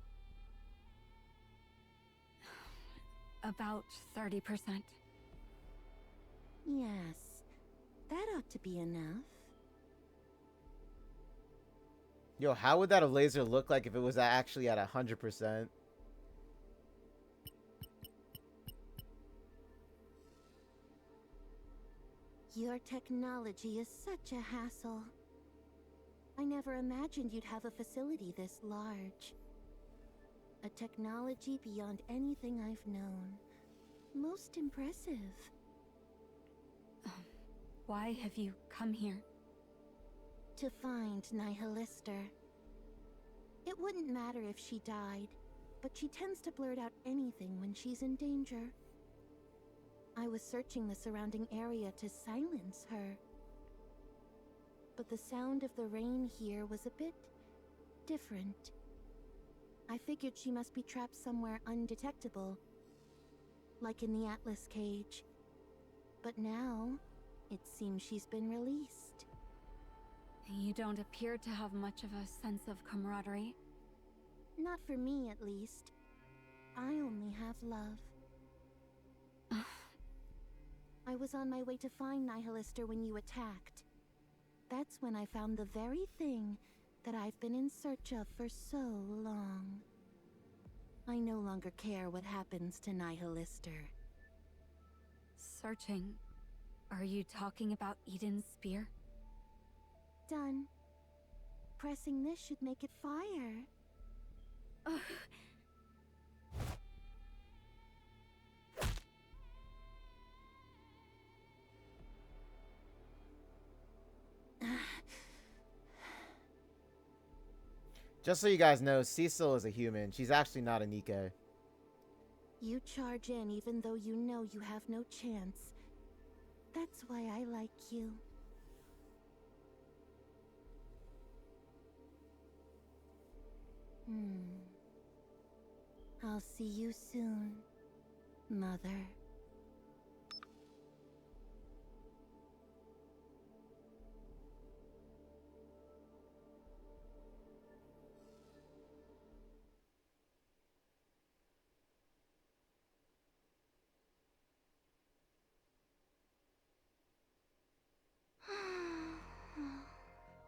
About 30%. Yes, that ought to be enough. Yo, how would that a laser look like if it was actually at 100%? Your technology is such a hassle. I never imagined you'd have a facility this large. A technology beyond anything I've known. Most impressive. Why have you come here? To find Nihilister. It wouldn't matter if she died, but she tends to blurt out anything when she's in danger. I was searching the surrounding area to silence her. But the sound of the rain here was a bit different. I figured she must be trapped somewhere undetectable, like in the Atlas cage. But now, it seems she's been released. You don't appear to have much of a sense of camaraderie. Not for me, at least. I only have love. I was on my way to find Nihilister when you attacked. That's when I found the very thing that I've been in search of for so long. I no longer care what happens to Nihilister. Searching? Are you talking about Eden's spear? Done. Pressing this should make it fire. Just so you guys know, Cecil is a human. She's actually not a Nikke. You charge in even though you know you have no chance. That's why I like you. I'll see you soon, Mother.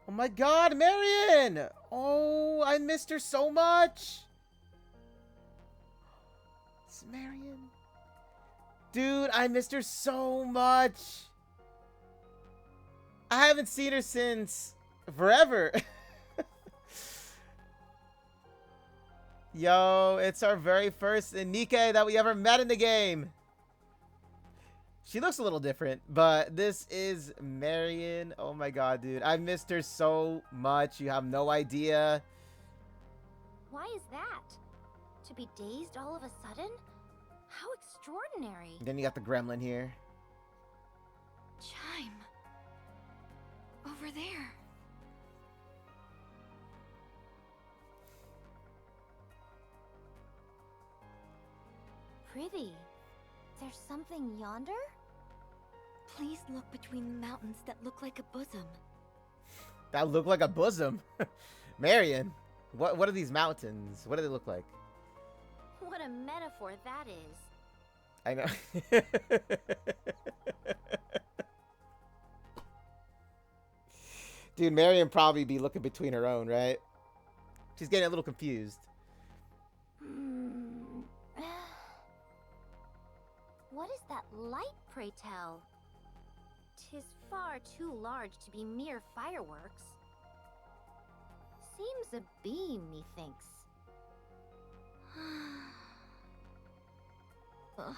Oh my god, Marion! Oh, I missed her so much! It's Marion. Dude, I missed her so much! I haven't seen her since forever. Yo, it's our very first Nikke that we ever met in the game. She looks a little different, but this is Marion. Oh my god, dude. I missed her so much. You have no idea. Why is that? To be dazed all of a sudden? How extraordinary. Then you got the gremlin here. Chime. Over there. Pretty. There's something yonder? Please look between the mountains that look like a bosom. That look like a bosom. Marion, what are these mountains? What do they look like? What a metaphor that is. I know. Dude, Marion probably be looking between her own, right? She's getting a little confused. What is that light, pray tell? 'Tis far too large to be mere fireworks. Seems a beam, methinks. Oh.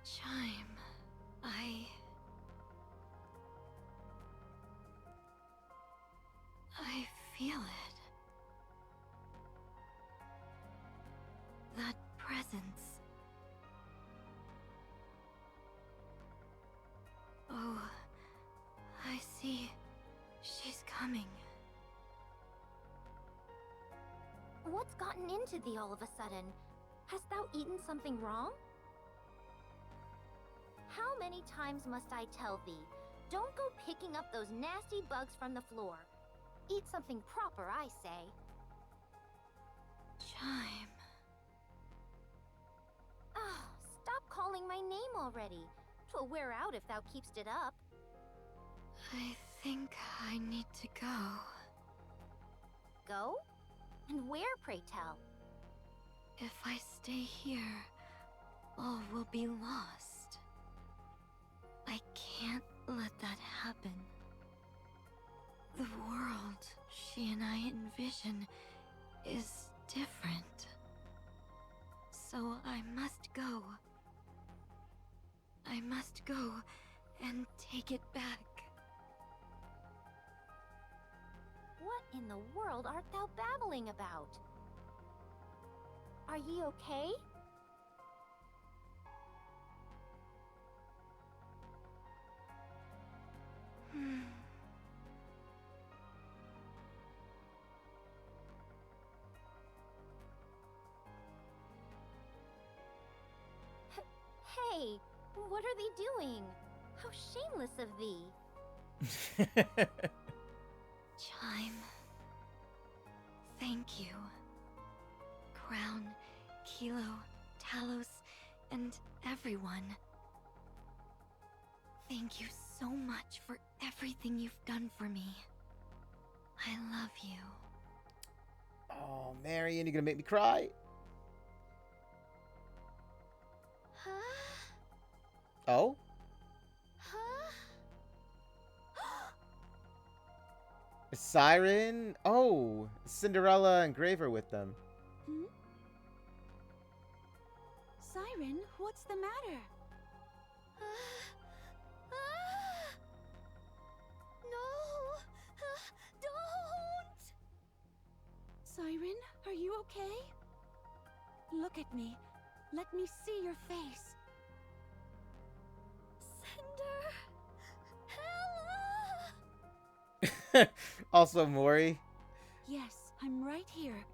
Chime. I feel it. That presence. Oh, I see. She's coming. What's gotten into thee all of a sudden? Hast thou eaten something wrong? How many times must I tell thee? Don't go picking up those nasty bugs from the floor. Eat something proper, I say. Chime. Ah, stop calling my name already. 'Twill wear out if thou keepst it up. I think I need to go. Go? And where, pray tell? If I stay here, all will be lost. I can't let that happen. The world she and I envision is different. So I must go. I must go and take it back. What in the world art thou babbling about? Are ye okay? Hey, what are they doing? How shameless of thee. Chime. Thank you. Crown, Kilo, Talos, and everyone. Thank you so much for everything you've done for me. I love you. Oh, Marion, you're gonna make me cry. Huh? Oh? Huh? Siren? Oh, Cinderella and Graver with them. Hmm? Siren, what's the matter? No! Don't! Siren, are you okay? Look at me. Let me see your face. Cinder! Also, Mori. Yes, I'm right here.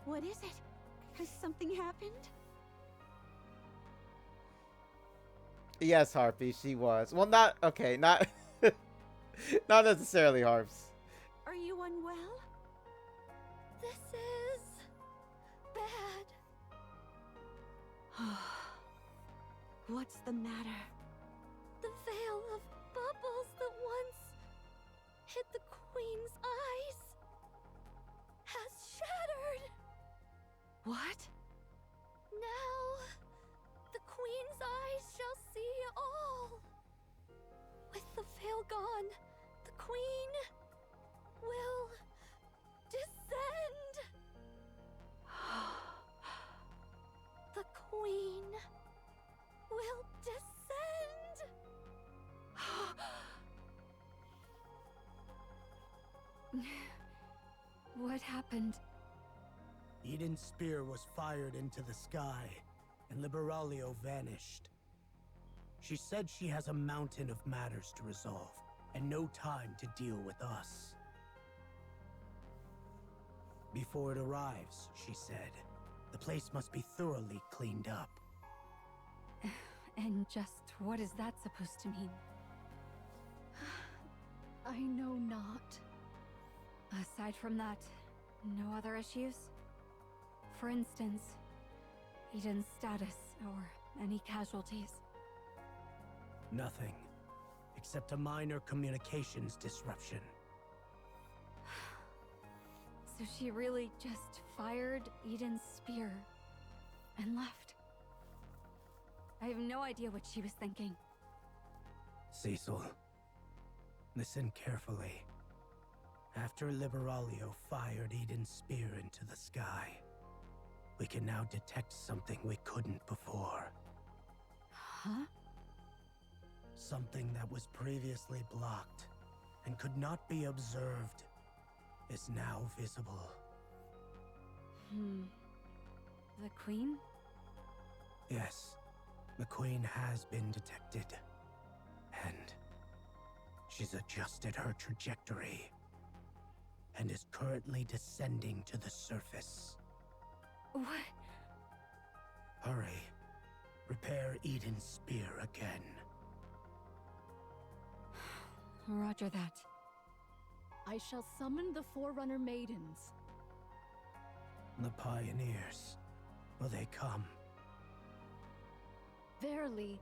What is it? Has something happened? Yes, Harpy, she was. Well, not okay, not not necessarily Harps. Are you unwell? This is bad. What's the matter? The veil of bubbles that once hid the queen's eyes has shattered. What? Now, the Queen's eyes shall see all. With the veil gone, the Queen will descend. The Queen will descend. What happened? Eden's spear was fired into the sky, and Liberalio vanished. She said she has a mountain of matters to resolve, and no time to deal with us. Before it arrives, she said, the place must be thoroughly cleaned up. And just what is that supposed to mean? I know not. Aside from that, no other issues? For instance, Eden's status or any casualties? Nothing, except a minor communications disruption. So she really just fired Eden's spear and left. I have no idea what she was thinking. Cecil, listen carefully. After Liberalio fired Eden's spear into the sky, we can now detect something we couldn't before. Huh? Something that was previously blocked and could not be observed is now visible. The Queen? Yes, the Queen has been detected. And she's adjusted her trajectory and is currently descending to the surface. What? Hurry. Repair Eden's spear again. Roger that. I shall summon the Forerunner Maidens. The pioneers. Will they come? Verily,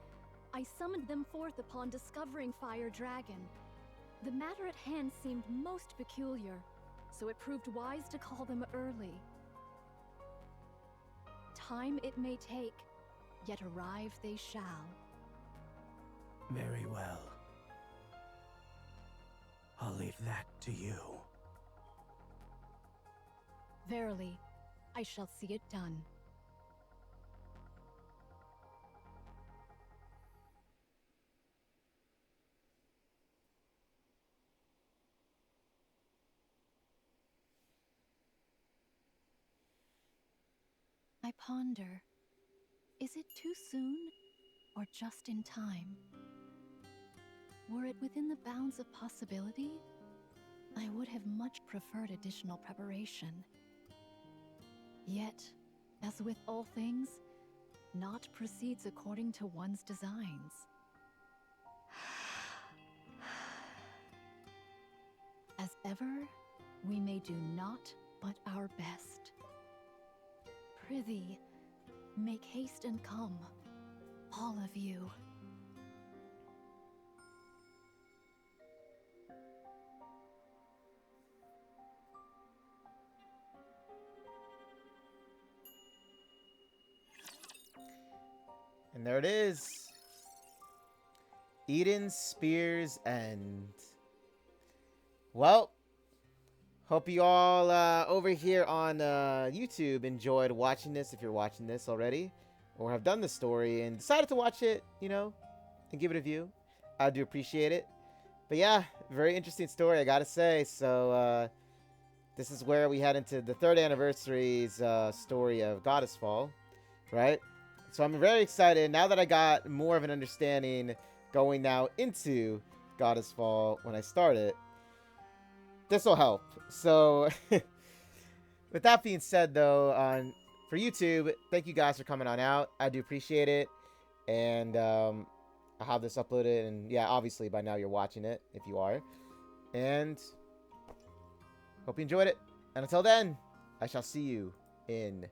I summoned them forth upon discovering Fire Dragon. The matter at hand seemed most peculiar, so it proved wise to call them early. Time it may take, yet arrive they shall. Very well. I'll leave that to you. Verily, I shall see it done. I ponder, is it too soon or just in time? Were it within the bounds of possibility, I would have much preferred additional preparation. Yet, as with all things, naught proceeds according to one's designs. As ever, we may do naught but our best. Prithee, make haste and come, all of you. And there it is. Eden's Spear's End. Well, hope you all over here on YouTube enjoyed watching this, if you're watching this already, or have done the story and decided to watch it, you know, and give it a view. I do appreciate it. But yeah, very interesting story, I gotta say. So this is where we head into the 3rd anniversary's story of Goddess Fall, right? So I'm very excited now that I got more of an understanding going now into Goddess Fall when I start it. This will help. So with that being said, though, for YouTube, thank you guys for coming on out. I do appreciate it. And I'll have this uploaded. And yeah, obviously by now you're watching it, if you are. And hope you enjoyed it. And until then, I shall see you in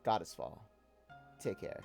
Goddess Fall. Take care.